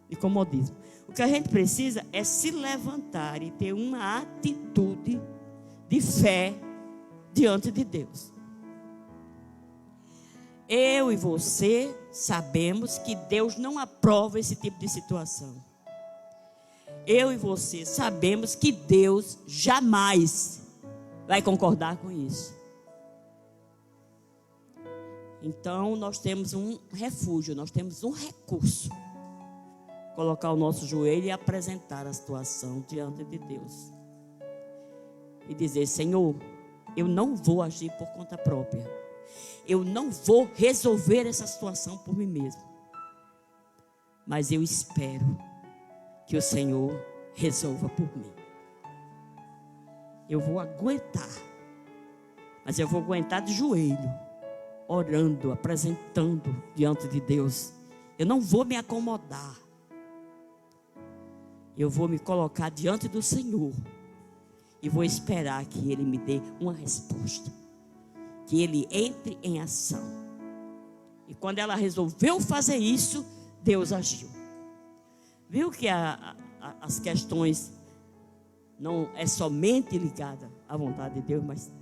de comodismo. O que a gente precisa é se levantar e ter uma atitude de fé diante de Deus. Eu e você sabemos que Deus não aprova esse tipo de situação. Eu e você sabemos que Deus jamais vai concordar com isso. Então nós temos um refúgio, nós temos um recurso. Colocar o nosso joelho e apresentar a situação diante de Deus. E dizer: Senhor, eu não vou agir por conta própria. Eu não vou resolver essa situação por mim mesmo. Mas eu espero que o Senhor resolva por mim. Eu vou aguentar. Mas eu vou aguentar de joelho, orando, apresentando diante de Deus. Eu não vou me acomodar. Eu vou me colocar diante do Senhor e vou esperar que Ele me dê uma resposta, que Ele entre em ação. E quando ela resolveu fazer isso, Deus agiu. Viu que as questões não é somente ligada à vontade de Deus, mas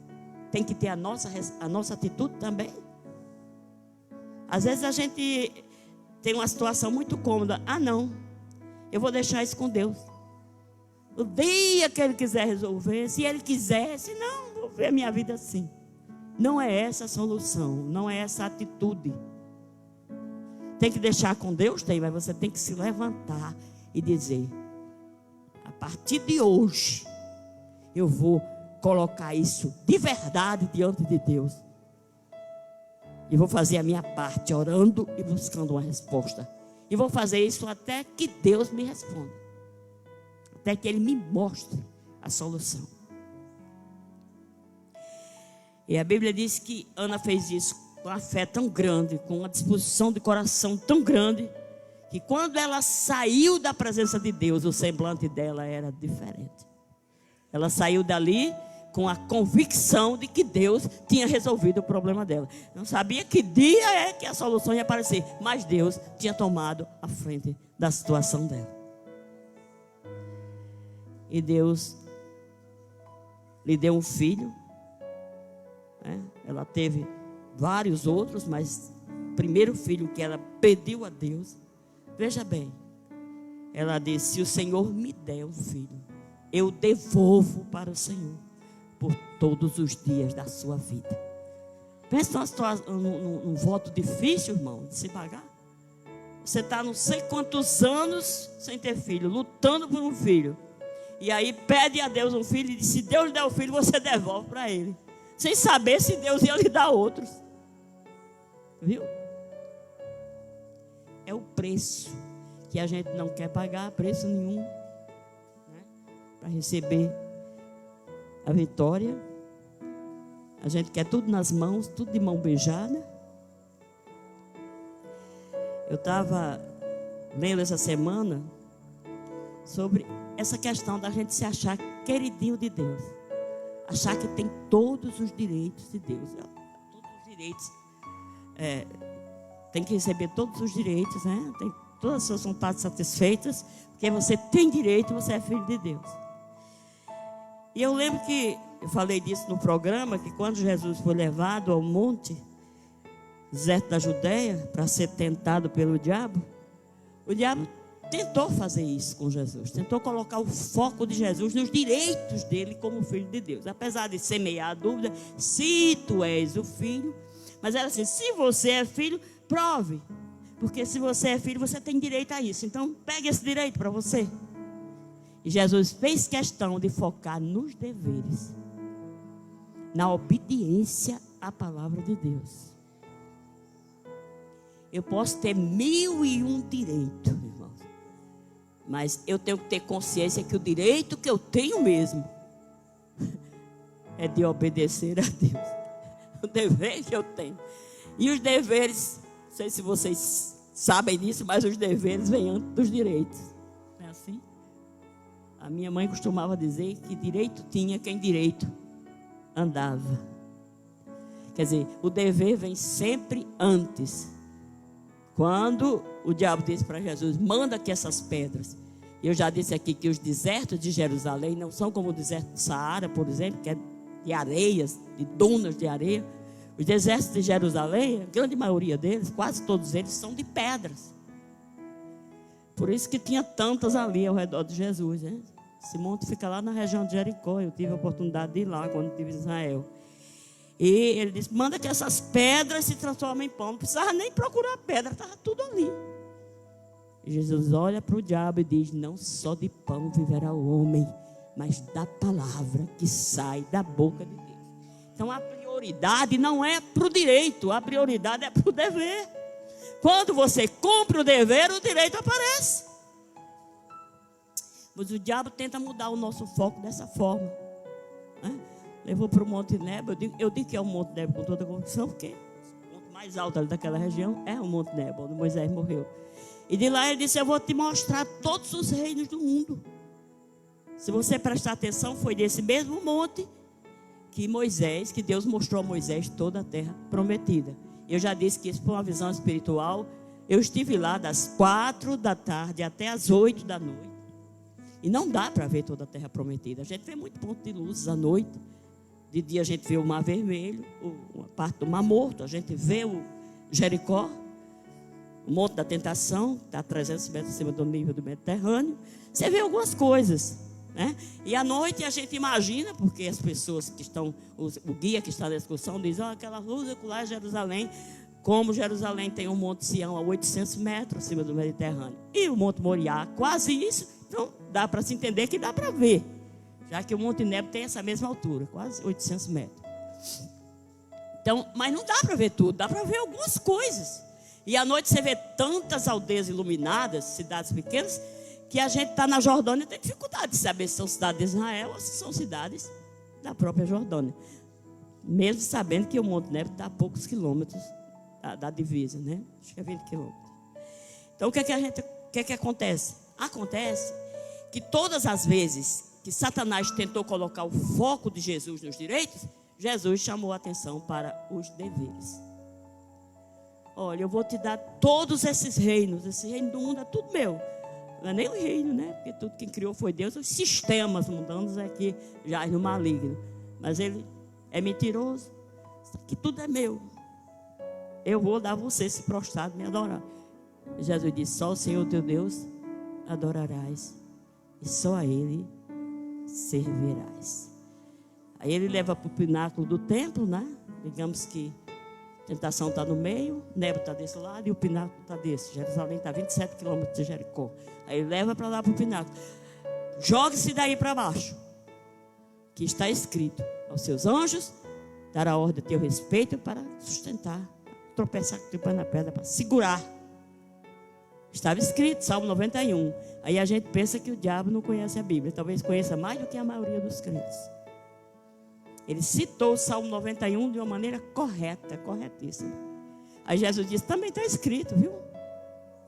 tem que ter a nossa atitude também. Às vezes a gente tem uma situação muito cômoda. Ah, não, eu vou deixar isso com Deus. O dia que Ele quiser resolver, se Ele quiser, se não, vou ver a minha vida assim. Não é essa a solução, não é essa a atitude. Tem que deixar com Deus? Tem, mas você tem que se levantar e dizer: a partir de hoje, eu vou colocar isso de verdade diante de Deus. E vou fazer a minha parte, orando e buscando uma resposta. E vou fazer isso até que Deus me responda. Até que Ele me mostre a solução. E a Bíblia diz que Ana fez isso com uma fé tão grande, com uma disposição de coração tão grande, que quando ela saiu da presença de Deus, o semblante dela era diferente. Ela saiu dali com a convicção de que Deus tinha resolvido o problema dela. Não sabia que dia é que a solução ia aparecer, mas Deus tinha tomado a frente da situação dela. E Deus lhe deu um filho, né? Ela teve vários outros, mas o primeiro filho que ela pediu a Deus, veja bem, ela disse: se o Senhor me der um filho, eu devolvo para o Senhor por todos os dias da sua vida. Pensa num voto difícil, irmão, de se pagar. Você está não sei quantos anos sem ter filho, lutando por um filho, e aí pede a Deus um filho e diz: se Deus lhe der o filho, você devolve para Ele, sem saber se Deus ia lhe dar outros. Viu? É o preço que a gente não quer pagar, preço nenhum, né? Para receber a vitória. A gente quer tudo nas mãos, tudo de mão beijada. Eu estava lendo essa semana sobre essa questão da gente se achar queridinho de Deus. Achar que tem todos os direitos de Deus. Todos os direitos. Tem que receber todos os direitos, né? Tem todas as suas vontades satisfeitas, porque você tem direito, você é filho de Deus. E eu lembro que eu falei disso no programa, que quando Jesus foi levado ao monte deserto da Judéia para ser tentado pelo diabo, o diabo tentou fazer isso com Jesus, tentou colocar o foco de Jesus nos direitos dele como filho de Deus, apesar de semear a dúvida, se tu és o filho, mas era assim, se você é filho, prove, porque se você é filho, você tem direito a isso, então pegue esse direito para você. E Jesus fez questão de focar nos deveres, na obediência à palavra de Deus. Eu posso ter 1001 direitos, irmão, mas eu tenho que ter consciência que o direito que eu tenho mesmo é de obedecer a Deus. O dever que eu tenho. E os deveres, não sei se vocês sabem disso, mas os deveres vêm antes dos direitos. Não é assim? A minha mãe costumava dizer que direito tinha quem direito andava. Quer dizer, o dever vem sempre antes. Quando o diabo disse para Jesus, manda que essas pedras. Eu já disse aqui que os desertos de Jerusalém não são como o deserto do Saara, por exemplo, que é de areias, de dunas de areia. Os desertos de Jerusalém, a grande maioria deles, quase todos eles, são de pedras. Por isso que tinha tantas ali ao redor de Jesus, né? Esse monte fica lá na região de Jericó. Eu tive a oportunidade de ir lá quando estive em Israel. E ele disse, manda que essas pedras se transformem em pão. Não precisava nem procurar a pedra, estava tudo ali. E Jesus olha para o diabo e diz, não só de pão viverá o homem, mas da palavra que sai da boca de Deus. Então a prioridade não é para o direito, a prioridade é para o dever. Quando você cumpre o dever, o direito aparece. Mas o diabo tenta mudar o nosso foco dessa forma, né? Levou para o Monte Nebo. Eu digo que é o Monte Nebo com toda a convicção, porque o ponto mais alto ali daquela região é o Monte Nebo, onde Moisés morreu. E de lá ele disse, eu vou te mostrar todos os reinos do mundo. Se você prestar atenção, foi desse mesmo monte que Deus mostrou a Moisés toda a terra prometida. Eu já disse que isso foi uma visão espiritual. Eu estive lá das 4 da tarde até as 8 da noite. E não dá para ver toda a terra prometida. A gente vê muito ponto de luzes à noite. De dia a gente vê o Mar Vermelho, uma parte do Mar Morto. A gente vê o Jericó, o Monte da Tentação, que está a 300 metros acima do nível do Mediterrâneo. Você vê algumas coisas, né? E à noite a gente imagina, porque as pessoas que estão, o guia que está na excursão diz, aquela luz lá é Jerusalém. Como Jerusalém tem o Monte Sião a 800 metros acima do Mediterrâneo. E o Monte Moriá, quase isso. Então dá para se entender que dá para ver. Já que o Monte Nebo tem essa mesma altura, quase 800 metros. Então, mas não dá para ver tudo, dá para ver algumas coisas. E à noite você vê tantas aldeias iluminadas, cidades pequenas, que a gente está na Jordânia e tem dificuldade de saber se são cidades de Israel ou se são cidades da própria Jordânia. Mesmo sabendo que o Monte Nebo está a poucos quilômetros da divisa, né? Acho que é 20 quilômetros. Então, o que acontece? Acontece que todas as vezes que Satanás tentou colocar o foco de Jesus nos direitos, Jesus chamou a atenção para os deveres. Olha, eu vou te dar todos esses reinos. Esse reino do mundo é tudo meu. Não é nem o reino, né? Porque tudo quem criou foi Deus. Os sistemas mundanos é que jaz no maligno. Mas ele é mentiroso. Isso aqui tudo é meu. Eu vou dar a você se prostrado me adorar. Jesus disse, só o Senhor teu Deus adorarás. E só a Ele servirás. Aí ele leva para o pináculo do templo, né? Digamos que a tentação está no meio, Nebo está desse lado e o pináculo está desse. Jerusalém está a 27 quilômetros de Jericó. Aí ele leva para lá para o pináculo. Jogue-se daí para baixo, que está escrito, aos seus anjos dará ordem a teu respeito para sustentar a tropeçar com o pé na pedra, para segurar. Estava escrito, Salmo 91. Aí a gente pensa que o diabo não conhece a Bíblia. Talvez conheça mais do que a maioria dos crentes. Ele citou o Salmo 91 de uma maneira correta, corretíssima. Aí Jesus disse, também está escrito, viu?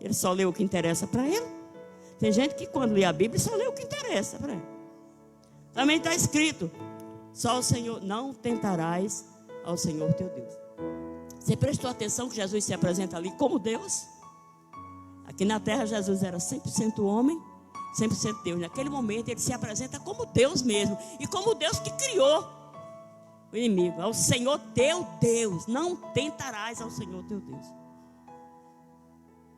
Ele só lê o que interessa para ele. Tem gente que quando lê a Bíblia só lê o que interessa para ele. Também está escrito, só o Senhor, não tentarás ao Senhor teu Deus. Você prestou atenção que Jesus se apresenta ali como Deus? Aqui na terra Jesus era 100% homem, 100% Deus. Naquele momento ele se apresenta como Deus mesmo. E como Deus que criou o inimigo. Ao Senhor teu Deus. Não tentarás ao Senhor teu Deus.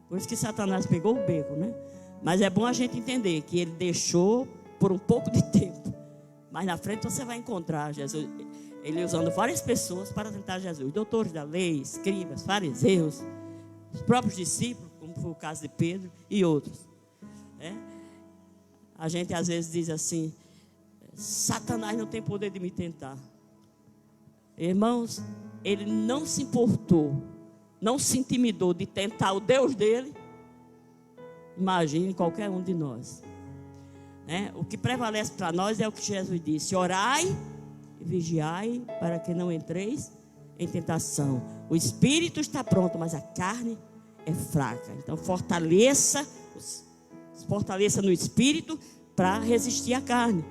Por isso que Satanás pegou o beco, né? Mas é bom a gente entender que ele deixou por um pouco de tempo. Mas na frente você vai encontrar Jesus, ele usando várias pessoas para tentar Jesus. Doutores da lei, escribas, fariseus, os próprios discípulos, como foi o caso de Pedro e outros. A gente às vezes diz assim, Satanás não tem poder de me tentar. Irmãos, ele não se importou, não se intimidou de tentar o Deus dele. Imagine qualquer um de nós. O que prevalece para nós é o que Jesus disse: orai e vigiai para que não entreis em tentação. O espírito está pronto, mas a carne é fraca. Então fortaleça no espírito para resistir à carne.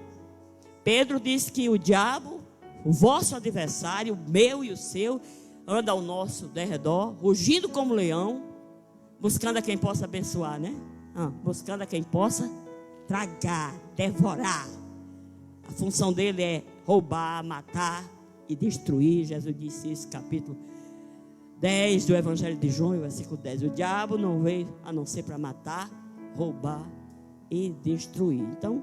Pedro disse que o diabo, o vosso adversário, o meu e o seu, anda ao nosso derredor, rugindo como leão, buscando a quem possa abençoar, né? Buscando a quem possa tragar, devorar. A função dele é roubar, matar e destruir. Jesus disse isso, capítulo 10 do Evangelho de João, versículo 10. O diabo não veio a não ser para matar, roubar e destruir. Então,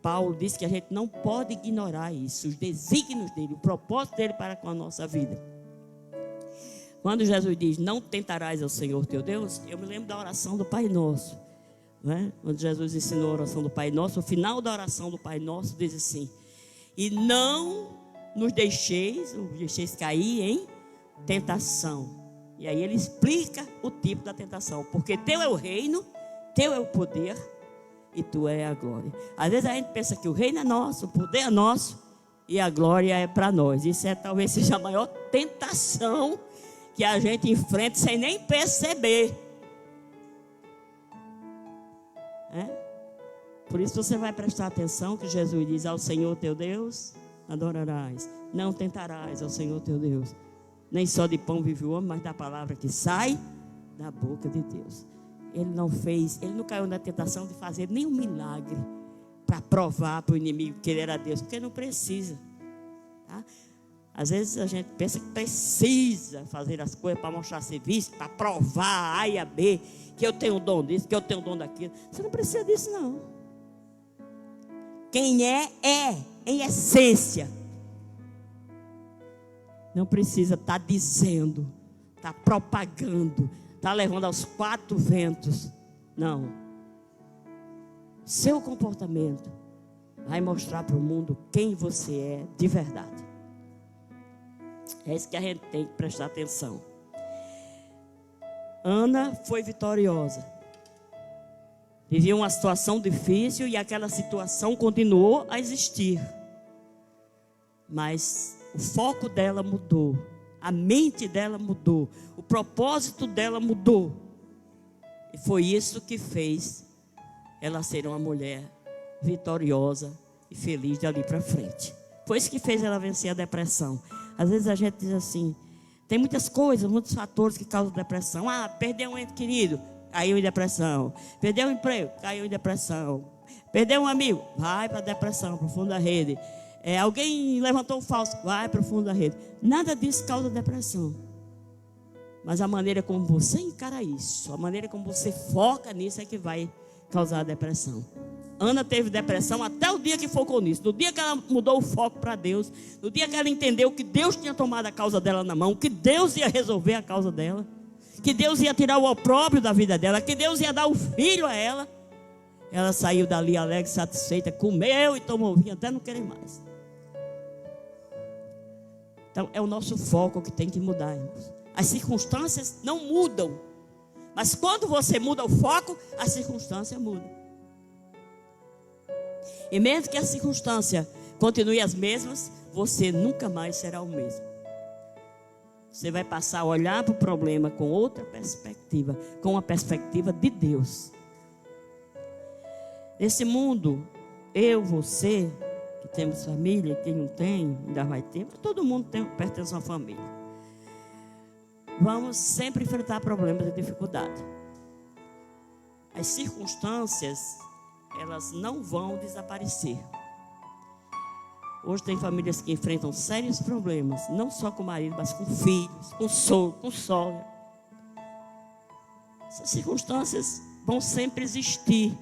Paulo disse que a gente não pode ignorar isso, os desígnios dele, o propósito dele para com a nossa vida. Quando Jesus diz, não tentarás ao Senhor teu Deus, eu me lembro da oração do Pai Nosso. Quando Jesus ensinou a oração do Pai Nosso, o final da oração do Pai Nosso diz assim: e não nos deixeis cair em tentação. E aí ele explica o tipo da tentação, porque teu é o reino, teu é o poder e tu é a glória. Às vezes a gente pensa que o reino é nosso, o poder é nosso e a glória é para nós. Isso talvez seja a maior tentação que a gente enfrenta sem nem perceber. Por isso você vai prestar atenção que Jesus diz: ao Senhor teu Deus adorarás, não tentarás ao Senhor teu Deus. Nem só de pão vive o homem, mas da palavra que sai da boca de Deus. Ele não caiu na tentação de fazer nenhum milagre para provar para o inimigo que ele era Deus, porque não precisa. Às vezes a gente pensa que precisa fazer as coisas para mostrar serviço, para provar A e a B, que eu tenho o dom disso, que eu tenho o dom daquilo. Você não precisa disso, não. Quem é em essência. Não precisa estar dizendo, estar propagando, estar levando aos quatro ventos. Não. Seu comportamento vai mostrar para o mundo quem você é de verdade. É isso que a gente tem que prestar atenção. Ana foi vitoriosa. Vivia uma situação difícil e aquela situação continuou a existir. Mas o foco dela mudou. A mente dela mudou. O propósito dela mudou. E foi isso que fez ela ser uma mulher vitoriosa e feliz dali para frente. Foi isso que fez ela vencer a depressão. Às vezes a gente diz assim, tem muitas coisas, muitos fatores que causam depressão. Perdeu um ente querido, caiu em depressão. Perdeu um emprego, caiu em depressão. Perdeu um amigo, vai para a depressão, para o fundo da rede. Alguém levantou um falso, vai para o fundo da rede. Nada disso causa depressão. Mas a maneira como você encara isso, a maneira como você foca nisso é que vai causar a depressão. Ana teve depressão até o dia que focou nisso. No dia que ela mudou o foco para Deus, no dia que ela entendeu que Deus tinha tomado a causa dela na mão, que Deus ia resolver a causa dela, que Deus ia tirar o opróbrio da vida dela, que Deus ia dar o filho a ela, ela saiu dali alegre, satisfeita, comeu e tomou vinho até não querer mais. Então é o nosso foco que tem que mudar, irmãos. As circunstâncias não mudam. Mas quando você muda o foco, a circunstância muda. E mesmo que a circunstância continue as mesmas, você nunca mais será o mesmo. Você vai passar a olhar para o problema com outra perspectiva, com a perspectiva de Deus. Nesse mundo, eu, você, que temos família, quem não tem, ainda vai ter, todo mundo pertence a uma família. Vamos sempre enfrentar problemas e dificuldades. As circunstâncias, elas não vão desaparecer. Hoje tem famílias que enfrentam sérios problemas, não só com o marido, mas com filhos, com sogro, com sogra. Essas circunstâncias vão sempre existir.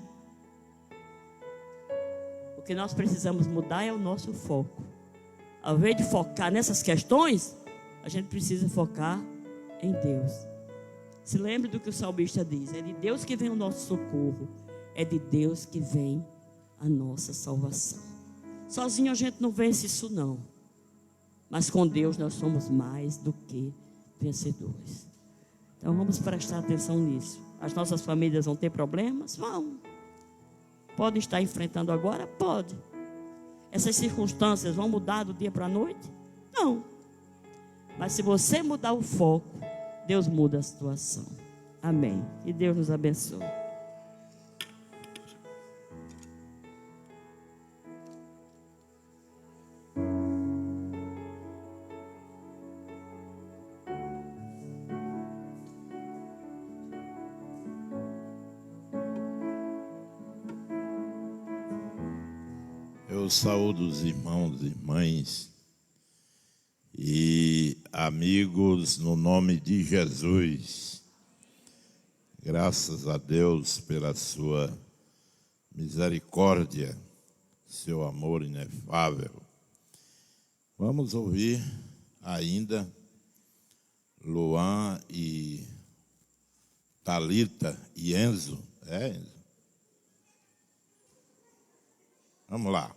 O que nós precisamos mudar é o nosso foco. Ao invés de focar nessas questões, a gente precisa focar em Deus. Se lembre do que o salmista diz: é de Deus que vem o nosso socorro, é de Deus que vem a nossa salvação. Sozinho a gente não vence isso não, mas com Deus nós somos mais do que vencedores. Então vamos prestar atenção nisso. As nossas famílias vão ter problemas? Vão. Podem estar enfrentando agora? Pode. Essas circunstâncias vão mudar do dia para a noite? Não. Mas se você mudar o foco, Deus muda a situação. Amém. E Deus nos abençoe. Eu saúdo os irmãos e irmãs e amigos no nome de Jesus. Graças a Deus pela sua misericórdia, seu amor inefável. Vamos ouvir ainda Luan e Thalita e Enzo. Enzo? Vamos lá.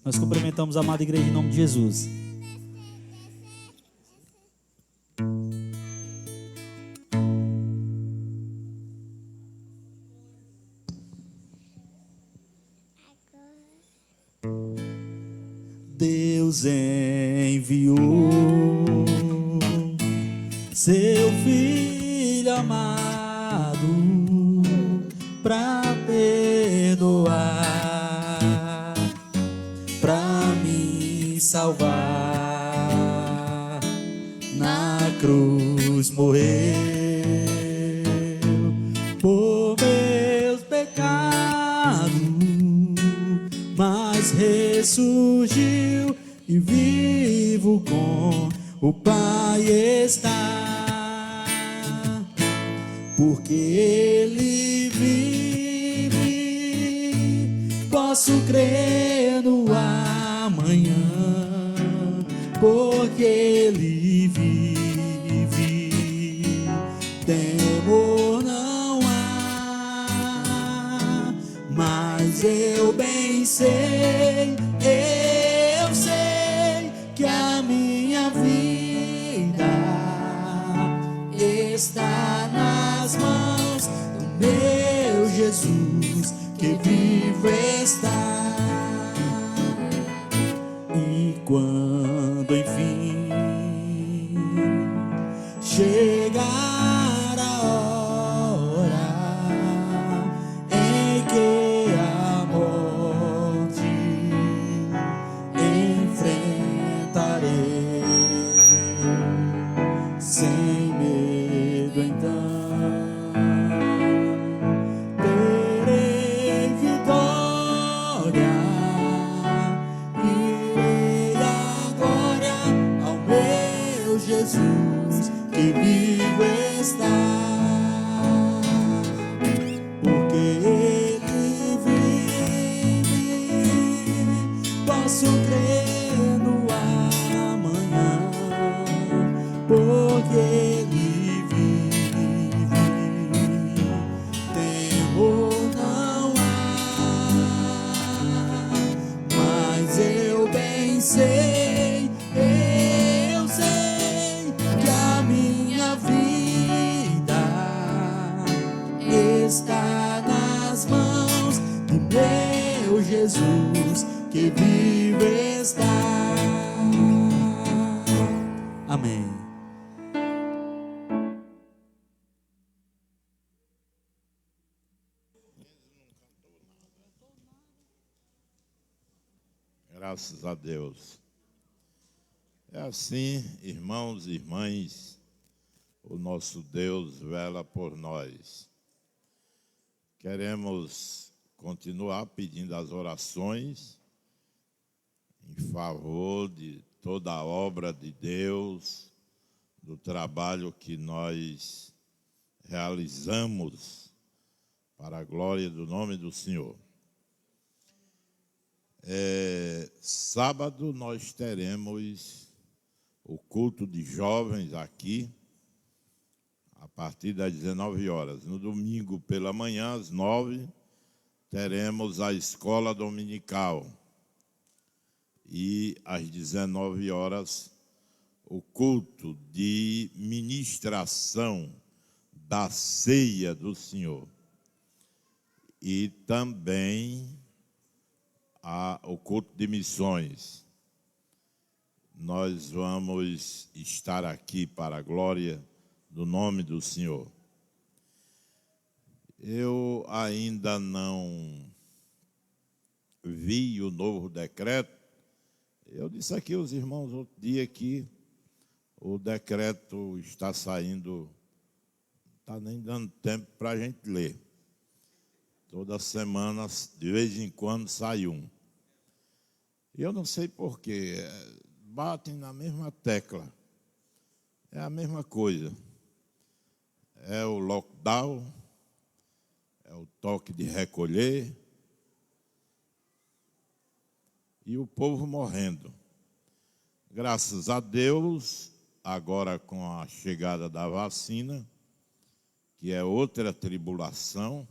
Nós cumprimentamos a amada igreja em nome de Jesus. Deus enviou seu Filho amado para perdoar, para me salvar. Na cruz morreu por meus pecados, mas ressurgiu e vivo com o Pai está, porque Ele vive, posso crer no amanhã, porque Ele vive, temor não há, mas eu bem sei, eu sei que a minha vida está nas mãos do meu Jesus, que vivo está. E quando enfim chegar a hora em que a morte enfrentarei, sem medo então terei vitória, irei agora ao meu Jesus, que vive posso crer no amanhã, porque Ele vive. Temor não há, mas eu bem sei, eu sei que a minha vida está nas mãos de meu Jesus, que vive está. Amém. Graças a Deus. É assim, irmãos e irmãs, o nosso Deus vela por nós. Queremos continuar pedindo as orações em favor de toda a obra de Deus, do trabalho que nós realizamos para a glória do nome do Senhor. Sábado nós teremos o culto de jovens aqui, a partir das 19 horas. No domingo pela manhã, às 9, teremos a escola dominical. E às 19 horas, o culto de ministração da ceia do Senhor. E também o culto de missões. Nós vamos estar aqui para a glória do nome do Senhor. Eu ainda não vi o novo decreto. Eu disse aqui aos irmãos outro dia que o decreto está saindo, não está nem dando tempo para a gente ler. Toda semana, de vez em quando, sai um. E eu não sei porquê, batem na mesma tecla. É a mesma coisa. É o lockdown, é o toque de recolher e o povo morrendo. Graças a Deus, agora com a chegada da vacina, que é outra tribulação,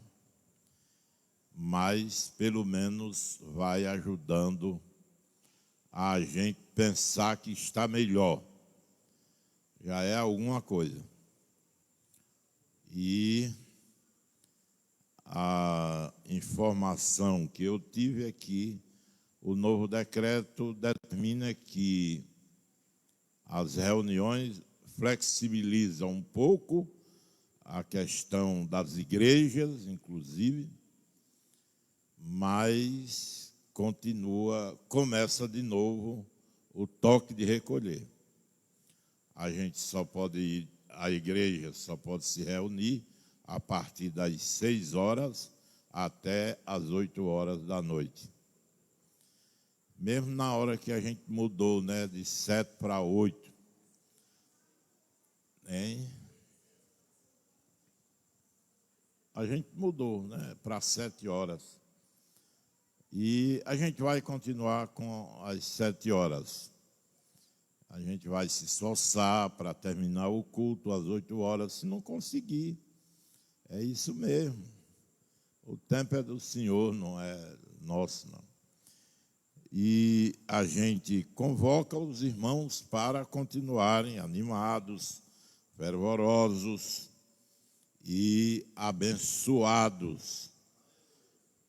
mas pelo menos vai ajudando a gente pensar que está melhor. Já é alguma coisa. E a informação que eu tive é que o novo decreto determina que as reuniões flexibilizam um pouco a questão das igrejas, inclusive, mas começa de novo o toque de recolher. A gente só pode ir, a igreja só pode se reunir a partir das 6 horas até as 8 horas da noite. Mesmo na hora que a gente mudou, né, de 7 para 8, hein? A gente mudou, né, para 7 horas. E a gente vai continuar com as 7 horas. A gente vai se esforçar para terminar o culto às 8 horas, se não conseguir. É isso mesmo. O tempo é do Senhor, não é nosso, não. E a gente convoca os irmãos para continuarem animados, fervorosos e abençoados,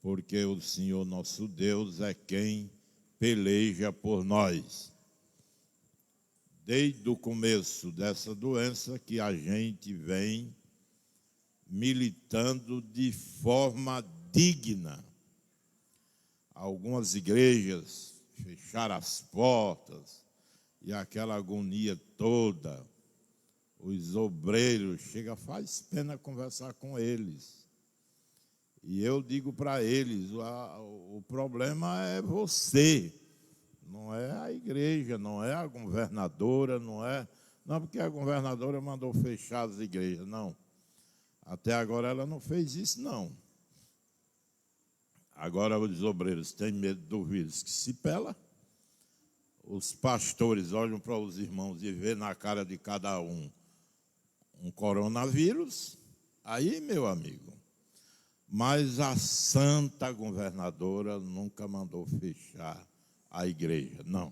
porque o Senhor nosso Deus é quem peleja por nós. Desde o começo dessa doença que a gente vem militando de forma digna. Algumas igrejas fecharam as portas e aquela agonia toda. Os obreiros, faz pena conversar com eles. E eu digo para eles, o problema é você, não é a igreja, não é a governadora, não porque a governadora mandou fechar as igrejas, não. Até agora ela não fez isso, não. Agora os obreiros têm medo do vírus que se pela, os pastores olham para os irmãos e vê na cara de cada um coronavírus, aí, meu amigo. Mas a santa governadora nunca mandou fechar a igreja, não.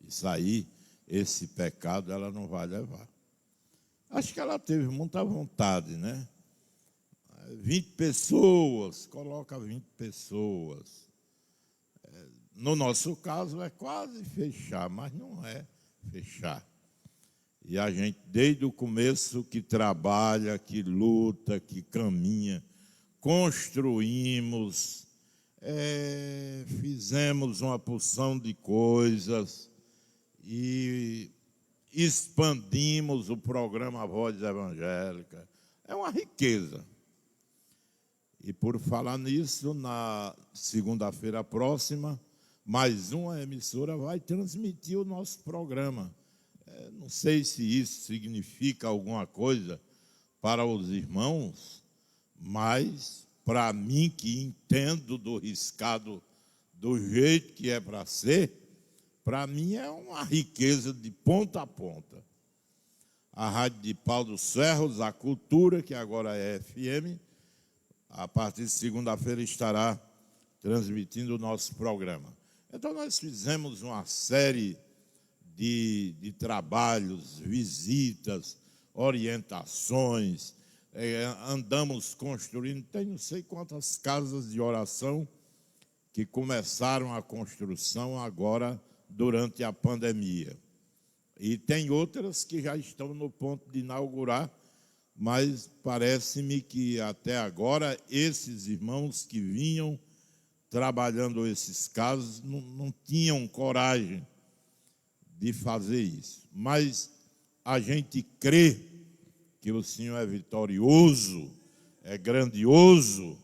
Isso aí, esse pecado, ela não vai levar. Acho que ela teve muita vontade, né? 20 pessoas, coloca 20 pessoas. No nosso caso, é quase fechar, mas não é fechar. E a gente, desde o começo, que trabalha, que luta, que caminha, construímos, fizemos uma porção de coisas e expandimos o programa Voz Evangélica. É uma riqueza. E por falar nisso, na segunda-feira próxima, mais uma emissora vai transmitir o nosso programa. Não sei se isso significa alguma coisa para os irmãos, mas para mim, que entendo do riscado do jeito que é para ser, para mim é uma riqueza de ponta a ponta. A Rádio de Pau dos Ferros, a Cultura, que agora é FM, a partir de segunda-feira estará transmitindo o nosso programa. Então, nós fizemos uma série de trabalhos, visitas, orientações, andamos construindo, tem não sei quantas casas de oração que começaram a construção agora durante a pandemia. E tem outras que já estão no ponto de inaugurar, mas parece-me que até agora esses irmãos que vinham trabalhando esses casos não tinham coragem de fazer isso. Mas a gente crê que o Senhor é vitorioso, é grandioso,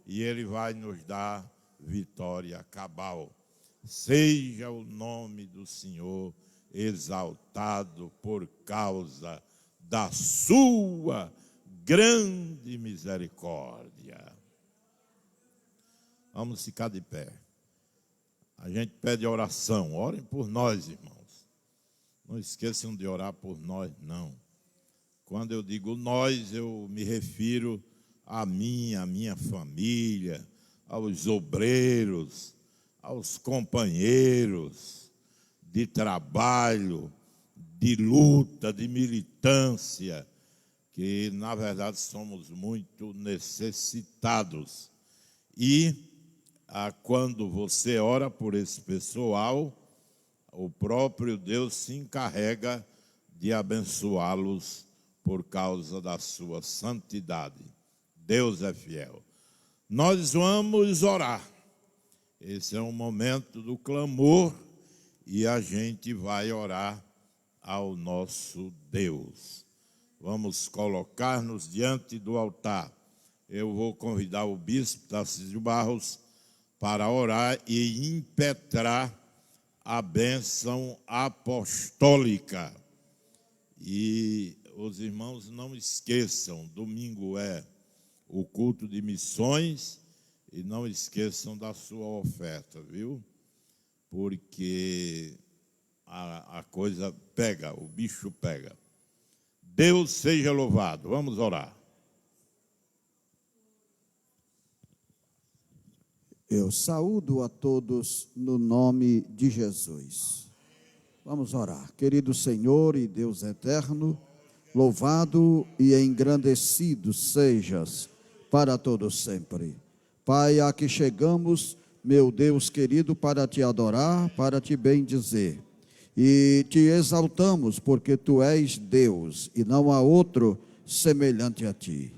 e Ele vai nos dar vitória cabal. Seja o nome do Senhor exaltado por causa da sua grande misericórdia. Vamos ficar de pé. A gente pede oração. Orem por nós, irmãos. Não esqueçam de orar por nós, não. Quando eu digo nós, eu me refiro a mim, a minha família, aos obreiros, aos companheiros de trabalho, de luta, de militância, que, na verdade, somos muito necessitados. E quando você ora por esse pessoal, o próprio Deus se encarrega de abençoá-los por causa da sua santidade. Deus é fiel. Nós vamos orar. Esse é um momento do clamor e a gente vai orar ao nosso Deus. Vamos colocar-nos diante do altar. Eu vou convidar o bispo Tarcísio Barros para orar e impetrar a bênção apostólica. E os irmãos não esqueçam, domingo é o culto de missões, e não esqueçam da sua oferta, viu? Porque a coisa pega, o bicho pega. Deus seja louvado. Vamos orar. Eu saúdo a todos no nome de Jesus. Vamos orar. Querido Senhor e Deus eterno, louvado e engrandecido sejas para todos sempre. Pai, aqui chegamos, meu Deus querido, para te adorar, para te bendizer. E te exaltamos porque tu és Deus e não há outro semelhante a ti.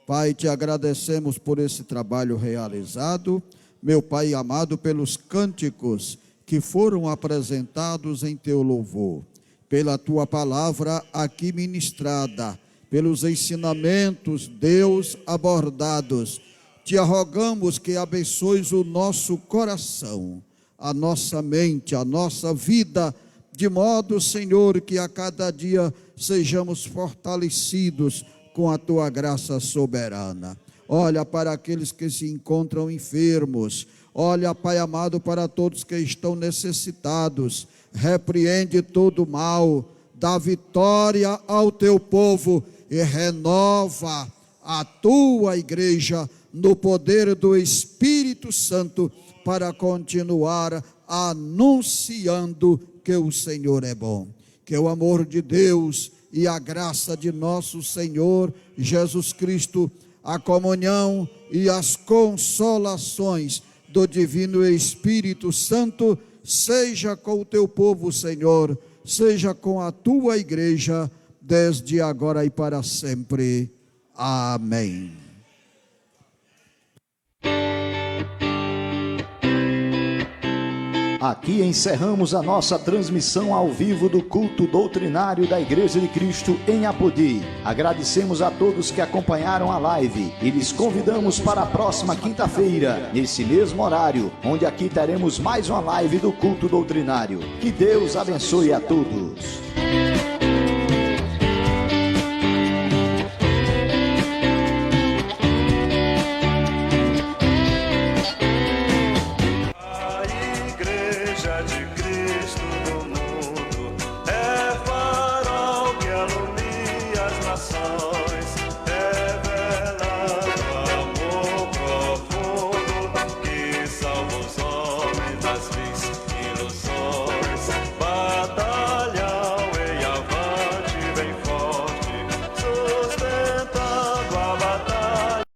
Pai, te agradecemos por esse trabalho realizado, meu Pai amado, pelos cânticos que foram apresentados em teu louvor, pela tua palavra aqui ministrada, pelos ensinamentos, Deus, abordados. Te rogamos que abençoes o nosso coração, a nossa mente, a nossa vida, de modo, Senhor, que a cada dia sejamos fortalecidos com a tua graça soberana. Olha para aqueles que se encontram enfermos, Olha, Pai amado, para todos que estão necessitados, repreende todo o mal, dá vitória ao teu povo e renova a tua igreja no poder do Espírito Santo para continuar anunciando que o Senhor é bom. Que o amor de Deus e a graça de nosso Senhor Jesus Cristo, a comunhão e as consolações do Divino Espírito Santo seja com o teu povo, Senhor, seja com a tua igreja, desde agora e para sempre. Amém. Aqui encerramos a nossa transmissão ao vivo do culto doutrinário da Igreja de Cristo em Apodi. Agradecemos a todos que acompanharam a live e lhes convidamos para a próxima quinta-feira, nesse mesmo horário, onde aqui teremos mais uma live do culto doutrinário. Que Deus abençoe a todos. Nações.